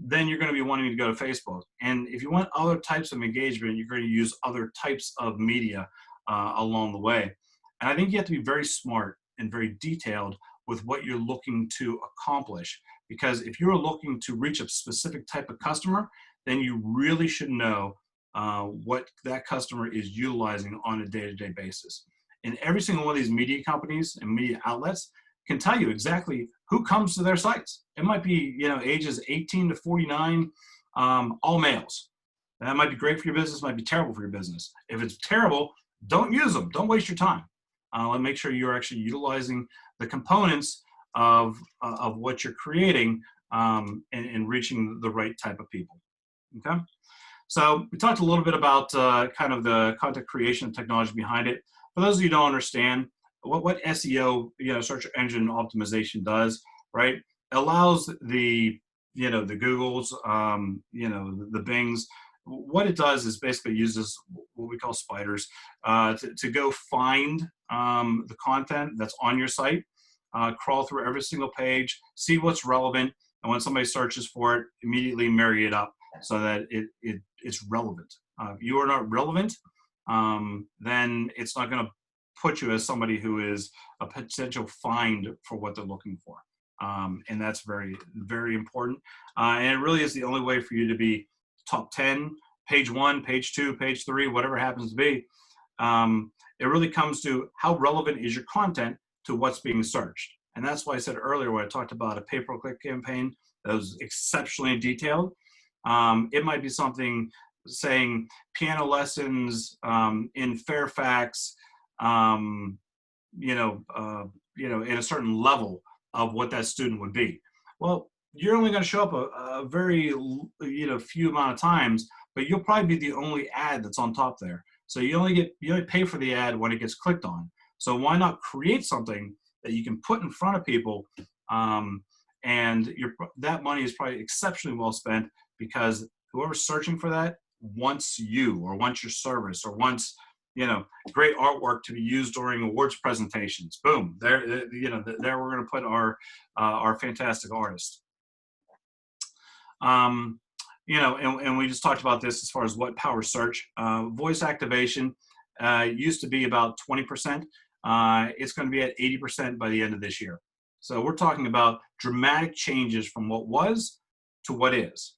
E: Then you're going to be wanting to go to Facebook. And if you want other types of engagement, you're going to use other types of media along the way. And I think you have to be very smart and very detailed with what you're looking to accomplish. Because if you're looking to reach a specific type of customer, then you really should know what that customer is utilizing on a day-to-day basis. And every single one of these media companies and media outlets can tell you exactly who comes to their sites. It might be, ages 18 to 49, all males. That might be great for your business, might be terrible for your business. If it's terrible, don't use them. Don't waste your time. And make sure you're actually utilizing the components of what you're creating and reaching the right type of people. Okay. So we talked a little bit about kind of the content creation technology behind it. For those of you who don't understand, what SEO, search engine optimization does, right? It allows the Googles, the Bings. What it does is basically uses what we call spiders to go find the content that's on your site, crawl through every single page, see what's relevant, and when somebody searches for it, immediately marry it up so that it's relevant. If you are not relevant, then it's not going to put you as somebody who is a potential find for what they're looking for. And that's very, very important. And it really is the only way for you to be top 10, page 1, page 2, page 3, whatever it happens to be. It really comes to how relevant is your content to what's being searched. And that's why I said earlier when I talked about a pay-per-click campaign that was exceptionally detailed. It might be something saying piano lessons in Fairfax, in a certain level of what that student would be. Well, you're only going to show up a very few amount of times, but you'll probably be the only ad that's on top there. So you only pay for the ad when it gets clicked on. So why not create something that you can put in front of people, and that money is probably exceptionally well spent because whoever's searching for that wants you, or wants your service, or wants, you know, great artwork to be used during awards presentations. Boom, there, you know, there we're going to put our fantastic artists. You know, and we just talked about this as far as what powers search. Voice activation used to be about 20%. It's going to be at 80% by the end of this year. So we're talking about dramatic changes from what was to what is.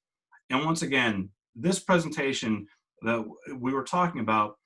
E: And once again, this presentation that we were talking about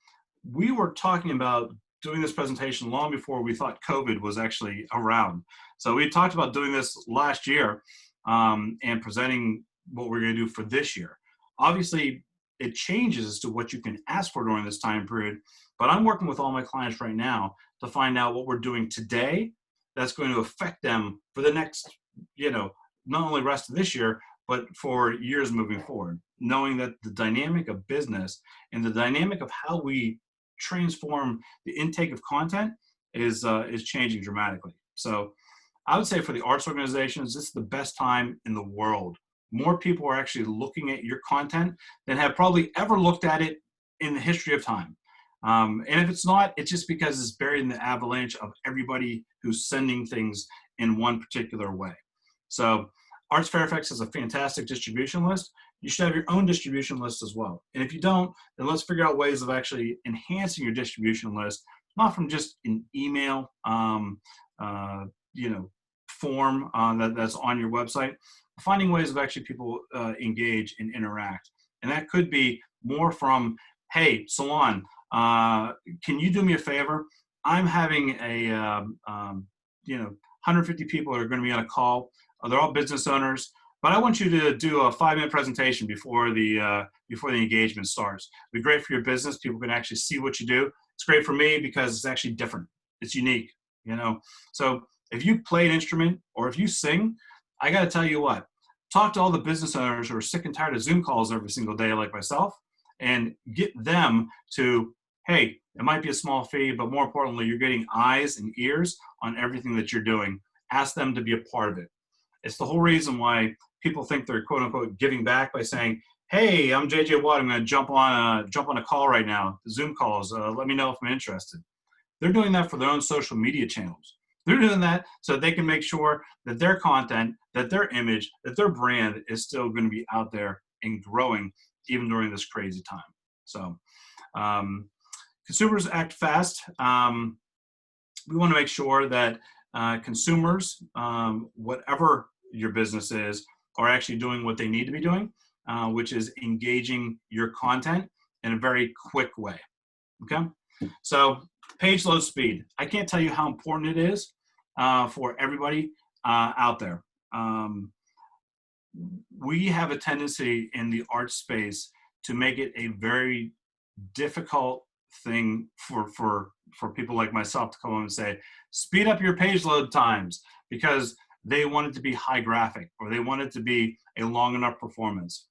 E: doing this presentation long before we thought COVID was actually around. So we talked about doing this last year and presenting what we're going to do for this year. Obviously, it changes as to what you can ask for during this time period, but I'm working with all my clients right now to find out what we're doing today that's going to affect them for the next, you know, not only rest of this year, but for years moving forward, knowing that the dynamic of business and the dynamic of how we transform the intake of content is changing dramatically. So I would say for the arts organizations, this is the best time in the world. More people are actually looking at your content than have probably ever looked at it in the history of time. And if it's not, it's just because it's buried in the avalanche of everybody who's sending things in one particular way. So Arts Fairfax has a fantastic distribution list. You should have your own distribution list as well. And if you don't, then let's figure out ways of actually enhancing your distribution list, not from just an email, you know, form that's on your website, finding ways of actually people engage and interact. And that could be more from, hey, Salon, can you do me a favor? I'm having a, you know, 150 people are going to be on a call. They're all business owners, but I want you to do a 5-minute presentation before the engagement starts. It'd be great for your business. People can actually see what you do. It's great for me because it's actually different. It's unique, you know? So if you play an instrument or if you sing, I got to tell you what, talk to all the business owners who are sick and tired of Zoom calls every single day like myself, and get them to, hey, it might be a small fee, but more importantly, you're getting eyes and ears on everything that you're doing. Ask them to be a part of it. It's the whole reason why people think they're quote unquote giving back by saying, hey, I'm JJ Watt, I'm going to jump on a call right now, Zoom calls, let me know if I'm interested. They're doing that for their own social media channels. They're doing that so they can make sure that their content, that their image, that their brand is still going to be out there and growing even during this crazy time. So consumers act fast. We want to make sure that consumers, whatever your business is, are actually doing what they need to be doing, which is engaging your content in a very quick way. Okay, so page load speed. I can't tell you how important it is for everybody out there. We have a tendency in the art space to make it a very difficult thing for people like myself to come on and say, speed up your page load times, because they want it to be high graphic or they want it to be a long enough performance.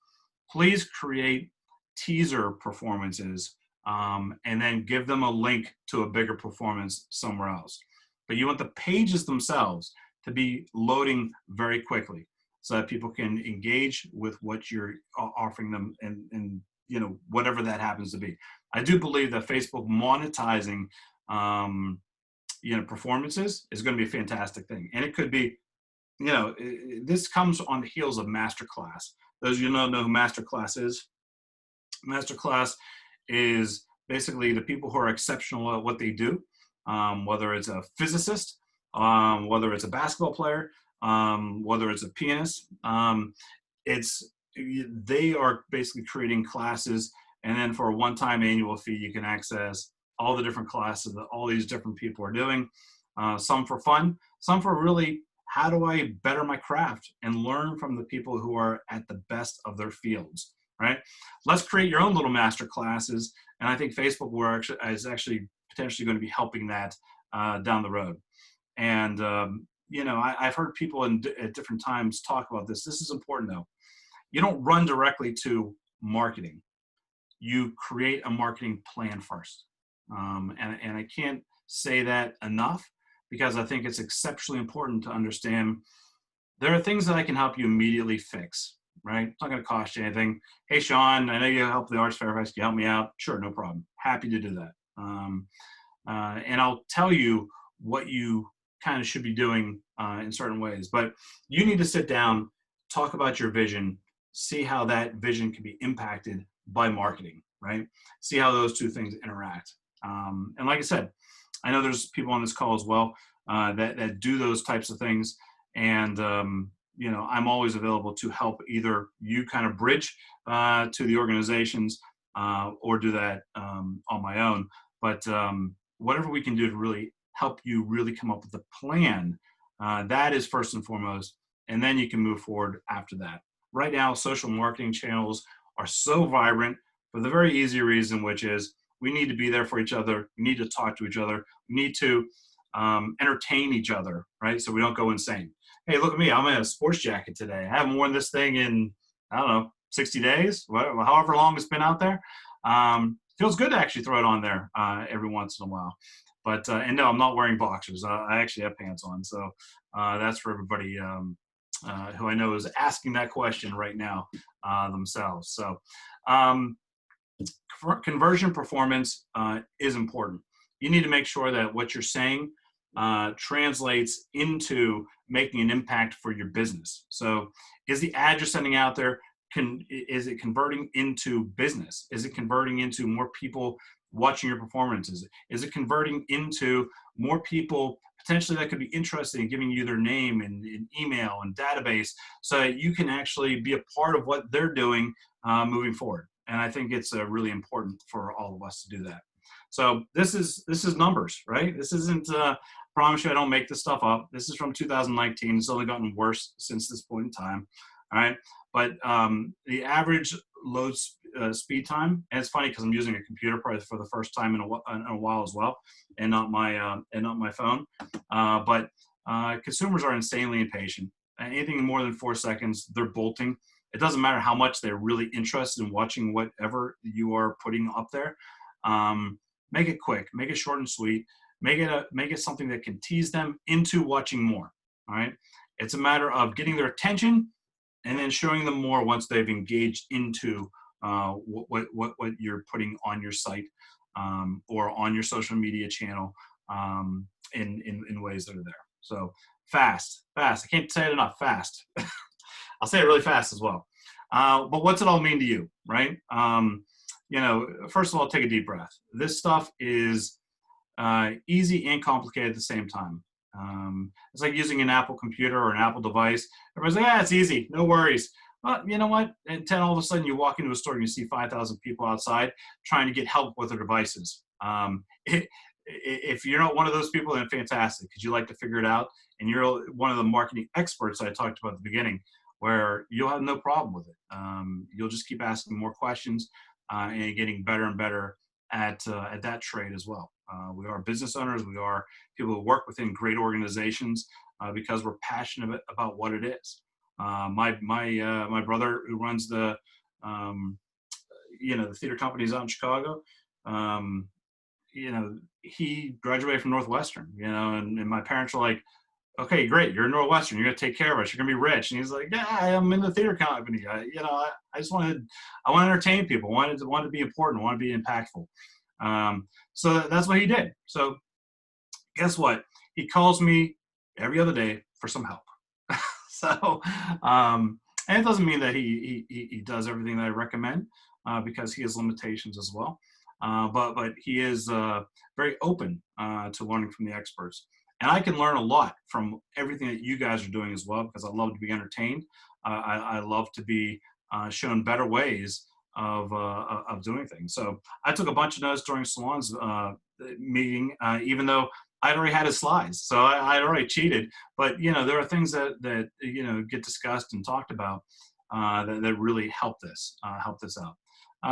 E: Please create teaser performances and then give them a link to a bigger performance somewhere else. But you want the pages themselves to be loading very quickly so that people can engage with what you're offering them and you know, whatever that happens to be. I do believe that Facebook monetizing you know, performances is going to be a fantastic thing. And it could be, you know, this comes on the heels of Masterclass. Those of you who don't know who Masterclass is, Masterclass is basically the people who are exceptional at what they do, whether it's a physicist, whether it's a basketball player, whether it's a pianist. They are basically creating classes, and then for a one-time annual fee, you can access all the different classes that all these different people are doing. Some for fun, some for really, how do I better my craft and learn from the people who are at the best of their fields, right? Let's create your own little master classes, and I think Facebook is actually potentially going to be helping that down the road. And you know, I've heard people at different times talk about this. This is important though. You don't run directly to marketing. You create a marketing plan first. And I can't say that enough, because I think it's exceptionally important to understand there are things that I can help you immediately fix. right? It's not going to cost you anything. Hey, Sean, I know you help the Arts Fairfax. Can you help me out? Sure, no problem. Happy to do that. And I'll tell you what you kind of should be doing in certain ways. But you need to sit down, talk about your vision, see how that vision can be impacted by marketing, right? See how those two things interact. And like I said, I know there's people on this call as well that do those types of things. And, you know, I'm always available to help either you kind of bridge to the organizations or do that on my own. But whatever we can do to really help you really come up with a plan, that is first and foremost. And then you can move forward after that. Right now, social marketing channels are so vibrant for the very easy reason, which is we need to be there for each other. We need to talk to each other. We need to entertain each other, right? So we don't go insane. Hey, look at me. I'm in a sports jacket today. I haven't worn this thing in, I don't know, 60 days, however long it's been out there. Feels good to actually throw it on there every once in a while. But, and no, I'm not wearing boxers. I actually have pants on. So that's for everybody who I know is asking that question right now themselves. So conversion performance is important. You need to make sure that what you're saying translates into making an impact for your business. So is the ad you're sending out there, is it converting into business? Is it converting into more people watching your performances? Is it converting into more people potentially that could be interested in giving you their name and email and database so that you can actually be a part of what they're doing moving forward? And I think it's really important for all of us to do that. So this is numbers, right? This isn't, promise you I don't make this stuff up. This is from 2019. It's only gotten worse since this point in time. All right. But the average load speed time, and it's funny because I'm using a computer probably for the first time in a while as well, and not my phone. But consumers are insanely impatient. Anything more than 4 seconds, they're bolting. It doesn't matter how much they're really interested in watching whatever you are putting up there. Make it quick, make it short and sweet, make it something that can tease them into watching more. All right. It's a matter of getting their attention and then showing them more once they've engaged into what you're putting on your site or on your social media channel in ways that are there. So fast. I can't say it enough, fast. I'll say it really fast as well. But what's it all mean to you, right? You know, first of all, take a deep breath. This stuff is easy and complicated at the same time. It's like using an Apple computer or an Apple device. Everybody's like, yeah, it's easy, no worries. Well, you know what? And then all of a sudden you walk into a store and you see 5,000 people outside trying to get help with their devices. If you're not one of those people, then fantastic, because you like to figure it out. And you're one of the marketing experts I talked about at the beginning, where you'll have no problem with it. You'll just keep asking more questions and getting better and better at that trade as well. We are business owners. We are people who work within great organizations because we're passionate about what it is. My brother, who runs the the theater companies out in Chicago, he graduated from Northwestern. And my parents were like, okay, great, you're in Northwestern, you're gonna take care of us, you're gonna be rich. And he's like, yeah, I'm in the theater company. I want to entertain people, wanted to be important, want to be impactful. So that's what he did. So guess what? He calls me every other day for some help. So, and it doesn't mean that he does everything that I recommend because he has limitations as well. But he is very open to learning from the experts. And I can learn a lot from everything that you guys are doing as well, because I love to be entertained. I love to be shown better ways of doing things. So I took a bunch of notes during Salon's meeting, even though I'd already had his slides. So I'd already cheated. But, there are things that get discussed and talked about that really help this out.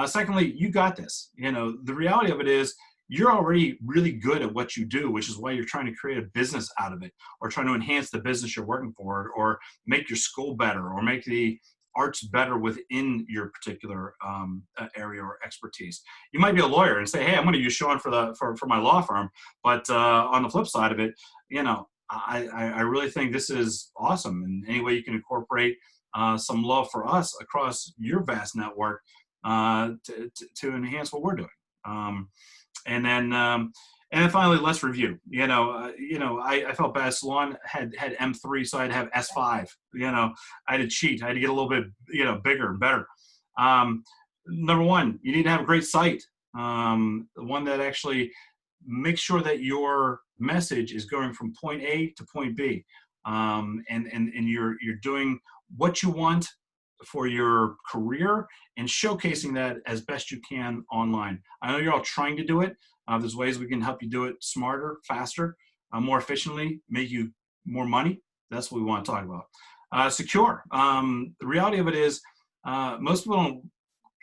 E: Secondly, you got this. The reality of it is, you're already really good at what you do, which is why you're trying to create a business out of it, or trying to enhance the business you're working for, or make your school better, or make the arts better within your particular area or expertise. You might be a lawyer and say, hey, I'm going to use Sean for my law firm. But on the flip side of it, I really think this is awesome. And any way you can incorporate some love for us across your vast network to enhance what we're doing. And then finally, let's review. I felt bad. Salon had M3, so I'd have S5. I had to cheat. I had to get a little bit, bigger and better. Number one, you need to have a great site. One that actually makes sure that your message is going from point A to point B, and you're doing what you want for your career and showcasing that as best you can online. I know you're all trying to do it. There's ways we can help you do it smarter, faster, more efficiently, make you more money. That's what we want to talk about. Secure. The reality of it is most people don't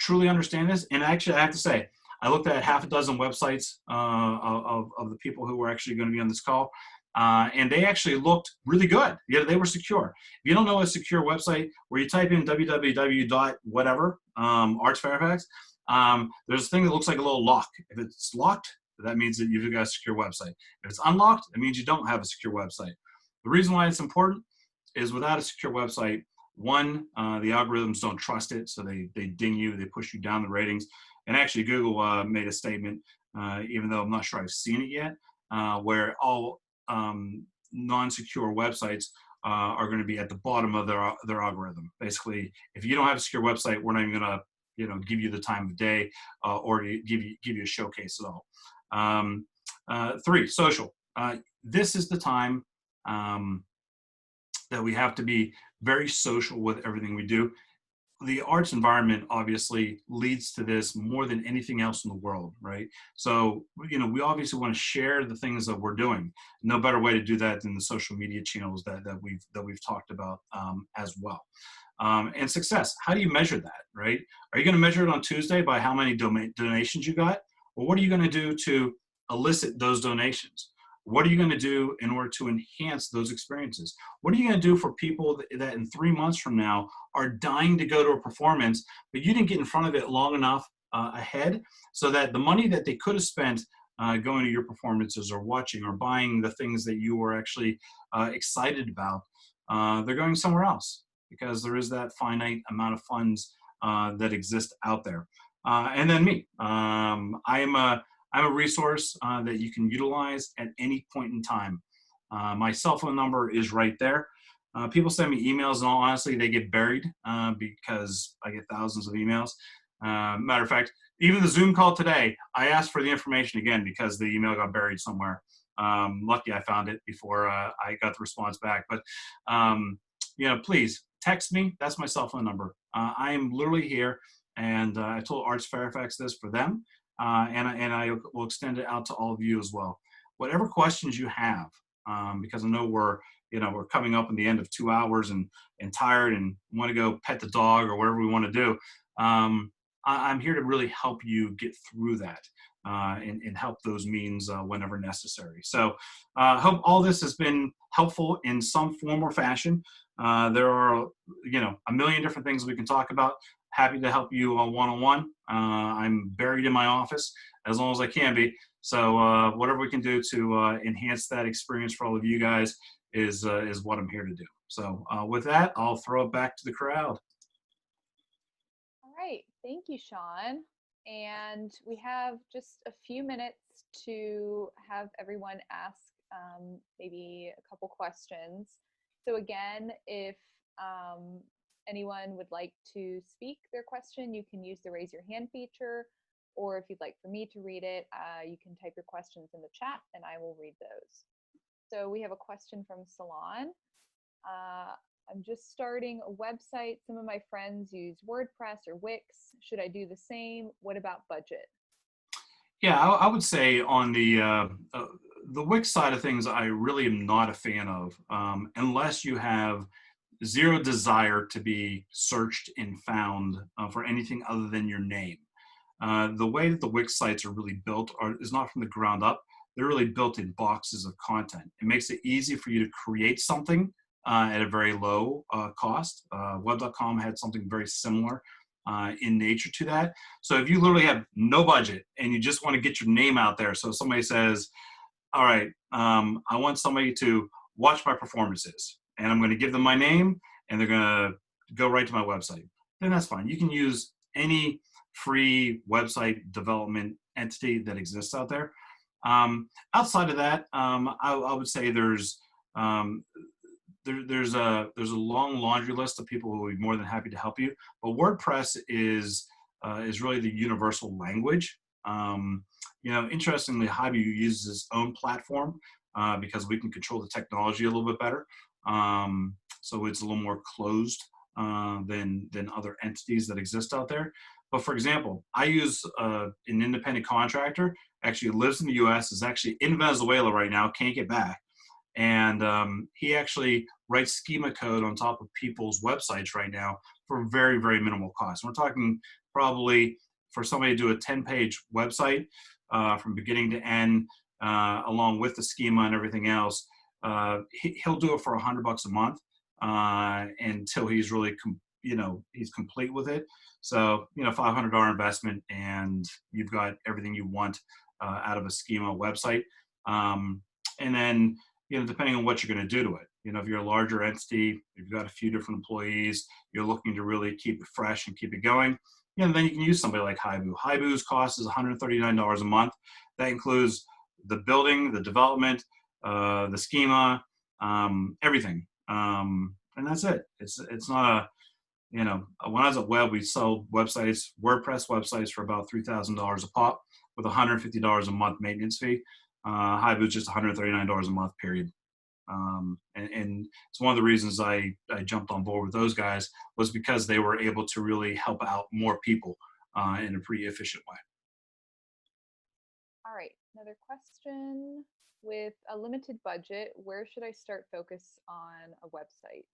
E: truly understand this. And actually, I have to say, I looked at half a dozen websites of the people who were actually going to be on this call, and they actually looked really good. They were secure. If you don't know a secure website, where you type in www.whatever, Arts Fairfax, there's a thing that looks like a little lock. If it's locked, that means that you've got a secure website. If it's unlocked, it means you don't have a secure website. The reason why it's important is without a secure website, one, the algorithms don't trust it, so they ding you, they push you down the ratings. And actually, Google made a statement, even though I'm not sure I've seen it yet, where all non-secure websites are going to be at the bottom of their algorithm. Basically, if you don't have a secure website, we're not even going to give you the time of day or give you a showcase at all. 3, social. This is the time that we have to be very social with everything we do. The arts environment obviously leads to this more than anything else in the world, right? So, we obviously want to share the things that we're doing. No better way to do that than the social media channels that we've talked about as well. And success, how do you measure that, right? Are you going to measure it on Tuesday by how many donations you got? Or what are you going to do to elicit those donations? What are you going to do in order to enhance those experiences? What are you going to do for people that in 3 months from now are dying to go to a performance, but you didn't get in front of it long enough ahead, so that the money that they could have spent going to your performances or watching or buying the things that you were actually excited about, they're going somewhere else, because there is that finite amount of funds that exist out there. And then me, I'm a resource that you can utilize at any point in time. My cell phone number is right there. People send me emails, and honestly, they get buried because I get thousands of emails. Matter of fact, even the Zoom call today, I asked for the information again because the email got buried somewhere. Lucky I found it before I got the response back. But please text me. That's my cell phone number. I am literally here, and I told Arts Fairfax this for them. And I will extend it out to all of you as well. Whatever questions you have, because I know we're coming up in the end of 2 hours and tired and want to go pet the dog or whatever we want to do. I'm here to really help you get through that and help those means whenever necessary. So hope all this has been helpful in some form or fashion. There are a million different things we can talk about. Happy to help you one-on-one. I'm buried in my office as long as I can be. So whatever we can do to enhance that experience for all of you guys is what I'm here to do. So with that, I'll throw it back to the crowd.
A: All right, thank you, Sean. And we have just a few minutes to have everyone ask maybe a couple questions. So again, if anyone would like to speak their question, you can use the raise your hand feature, or if you'd like for me to read it, you can type your questions in the chat and I will read those. So we have a question from Salon. I'm just starting a website. Some of my friends use WordPress or Wix. Should I do the same? What about budget?
E: Yeah, I would say on the Wix side of things, I really am not a fan of, unless you have zero desire to be searched and found for anything other than your name. The way that the Wix sites are really built is not from the ground up. They're really built in boxes of content. It makes it easy for you to create something at a very low cost. Web.com had something very similar in nature to that. So if you literally have no budget and you just want to get your name out there, so somebody says, all right, I want somebody to watch my performances, and I'm going to give them my name, and they're going to go right to my website. Then that's fine. You can use any free website development entity that exists out there. Outside of that, I would say there's a long laundry list of people who will be more than happy to help you. But WordPress is really the universal language. Interestingly, Haibu uses its own platform because we can control the technology a little bit better. So it's a little more closed than other entities that exist out there. But for example, I use an independent contractor, actually lives in the US, is actually in Venezuela right now, can't get back. And he actually writes schema code on top of people's websites right now for very, very minimal cost. We're talking probably for somebody to do a 10-page website from beginning to end, along with the schema and everything else. He'll do it for $100 a month until he's really, he's complete with it. So, $500 investment, and you've got everything you want out of a schema website. And then, depending on what you're going to do to it, if you're a larger entity, you've got a few different employees, you're looking to really keep it fresh and keep it going, then you can use somebody like Haibu. Haibu's cost is $139 a month. That includes the building, the development, the schema, everything. And that's it. It's not a, when I was at Web, we sold websites, WordPress websites for about $3,000 a pop with $150 a month maintenance fee. Haibu is just $139 a month, period. And it's one of the reasons I jumped on board with those guys was because they were able to really help out more people in a pretty efficient way.
A: All right, another question. With a limited budget, where should I start focus on a website?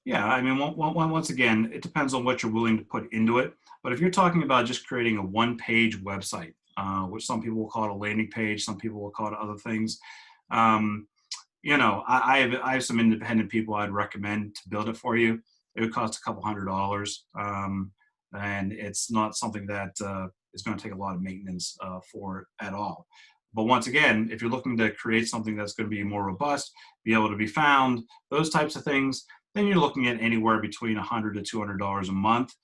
E: Yeah, I mean, once again, it depends on what you're willing to put into it. But if you're talking about just creating a one-page website, which some people will call it a landing page, some people will call it other things, I have some independent people I'd recommend to build it for you. It would cost a couple $100, and it's not something that is going to take a lot of maintenance for at all. But once again, if you're looking to create something that's going to be more robust, be able to be found, those types of things, then you're looking at anywhere between $100 to $200 a month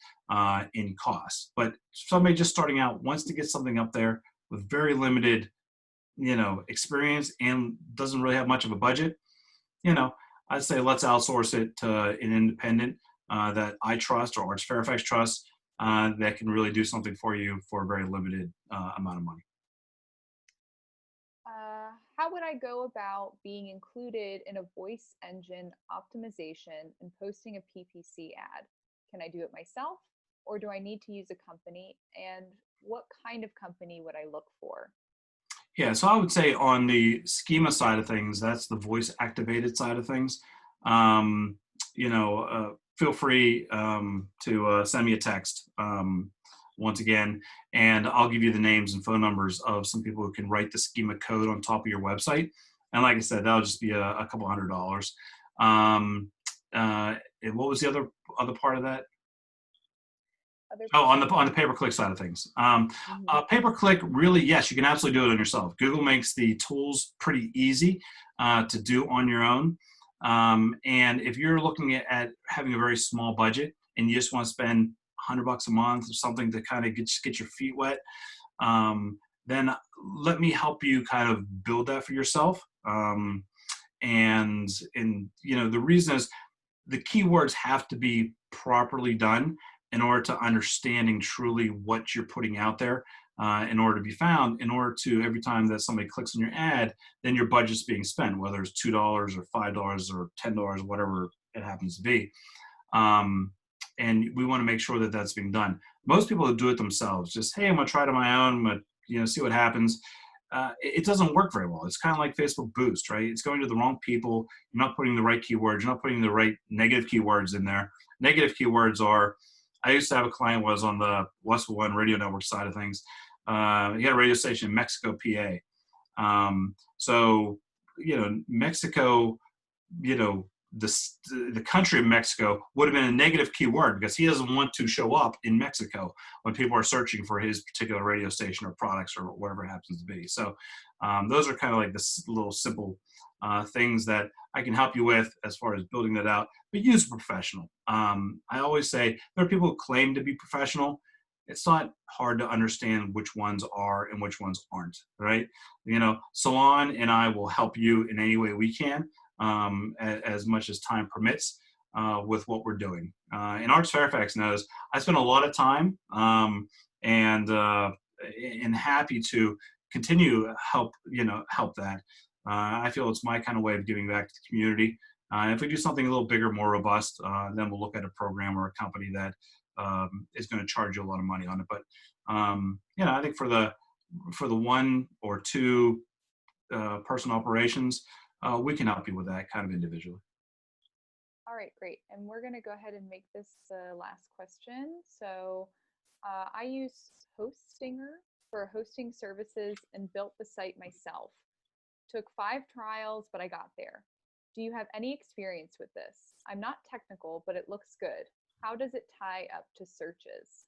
E: in cost. But somebody just starting out wants to get something up there with very limited, experience and doesn't really have much of a budget, I'd say let's outsource it to an independent that I trust or Arts Fairfax trusts that can really do something for you for a very limited amount of money.
A: How would I go about being included in a voice engine optimization and posting a PPC ad? Can I do it myself, or do I need to use a company? And what kind of company would I look for?
E: Yeah, so I would say on the schema side of things, that's the voice activated side of things. Feel free to send me a text once again, and I'll give you the names and phone numbers of some people who can write the schema code on top of your website. And like I said, that'll just be a couple $100. And what was the other part of that? On the pay-per-click side of things. Pay-per-click, really, yes, you can absolutely do it on yourself. Google makes the tools pretty easy to do on your own. And if you're looking at having a very small budget and you just want to spend $100 a month or something to kind of get your feet wet, then let me help you kind of build that for yourself. And the reason is the keywords have to be properly done in order to understanding truly what you're putting out there, in order to be found, in order to every time that somebody clicks on your ad, then your budget's being spent, whether it's $2 or $5 or $10, whatever it happens to be. And we want to make sure that that's being done. Most people do it themselves. Just, hey, I'm going to try it on my own. I'm going to, see what happens. It doesn't work very well. It's kind of like Facebook Boost, right? It's going to the wrong people. You're not putting the right keywords. You're not putting the right negative keywords in there. Negative keywords are, I used to have a client who was on the Westwood One radio network side of things. He had a radio station in Mexico, PA. So, Mexico, the country of Mexico would have been a negative keyword because he doesn't want to show up in Mexico when people are searching for his particular radio station or products or whatever it happens to be. So those are kind of like the little simple things that I can help you with as far as building that out, but use a professional. I always say there are people who claim to be professional. It's not hard to understand which ones are and which ones aren't, right? You know, Salon and I will help you in any way we can, as much as time permits, with what we're doing. And Arts Fairfax knows I spend a lot of time and happy to continue help that. I feel it's my kind of way of giving back to the community. If we do something a little bigger, more robust, then we'll look at a program or a company that is going to charge you a lot of money on it. But I think for the 1 or 2 person operations, we can help you with that kind of individually.
A: All right, great. And we're going to go ahead and make this the last question. So I use Hostinger for hosting services and built the site myself. Took 5 trials, but I got there. Do you have any experience with this? I'm not technical, but it looks good. How does it tie up to searches?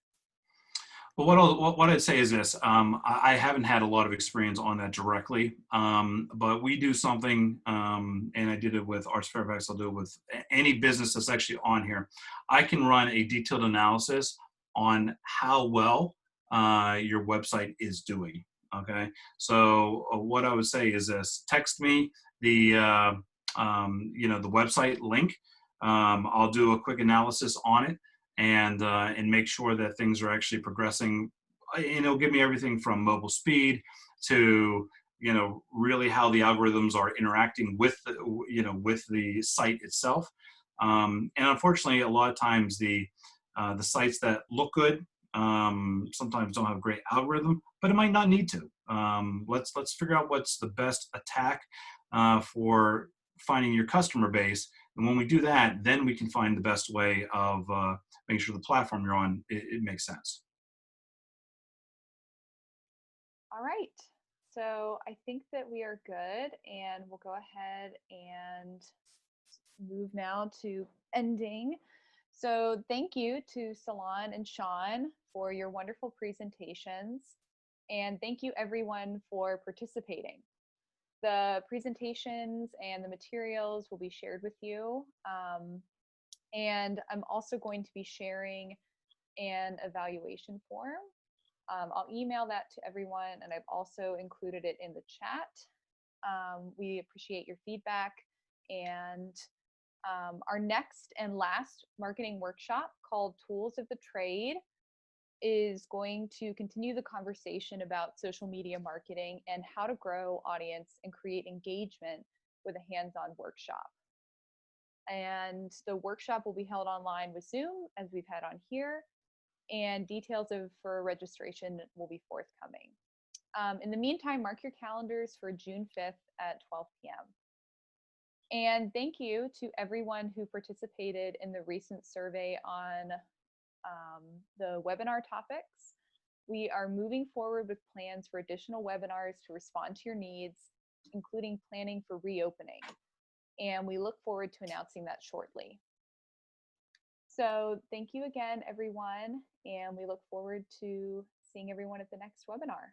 E: Well, what I'd say is this. I haven't had a lot of experience on that directly, but we do something, and I did it with Arts Fairfax. I'll do it with any business that's actually on here. I can run a detailed analysis on how well your website is doing. Okay, so what I would say is this: text me the the website link. I'll do a quick analysis on it and make sure that things are actually progressing. And it'll give me everything from mobile speed to really how the algorithms are interacting with the site itself. And unfortunately, a lot of times the sites that look good sometimes don't have a great algorithm, but it might not need to. Let's figure out what's the best attack for finding your customer base. And when we do that, then we can find the best way of making sure the platform you're on, it makes sense.
A: All right. So I think that we are good, and we'll go ahead and move now to ending. So thank you to Salon and Sean for your wonderful presentations. And thank you everyone for participating. The presentations and the materials will be shared with you. And I'm also going to be sharing an evaluation form. I'll email that to everyone, and I've also included it in the chat. We appreciate your feedback. And our next and last marketing workshop, called Tools of the Trade, is going to continue the conversation about social media marketing and how to grow audience and create engagement with a hands-on workshop. And the workshop will be held online with Zoom, as we've had on here, and details for registration will be forthcoming. In the meantime, mark your calendars for June 5th at 12 p.m. And thank you to everyone who participated in the recent survey on the webinar topics. We are moving forward with plans for additional webinars to respond to your needs, including planning for reopening. And we look forward to announcing that shortly. So thank you again, everyone, and we look forward to seeing everyone at the next webinar.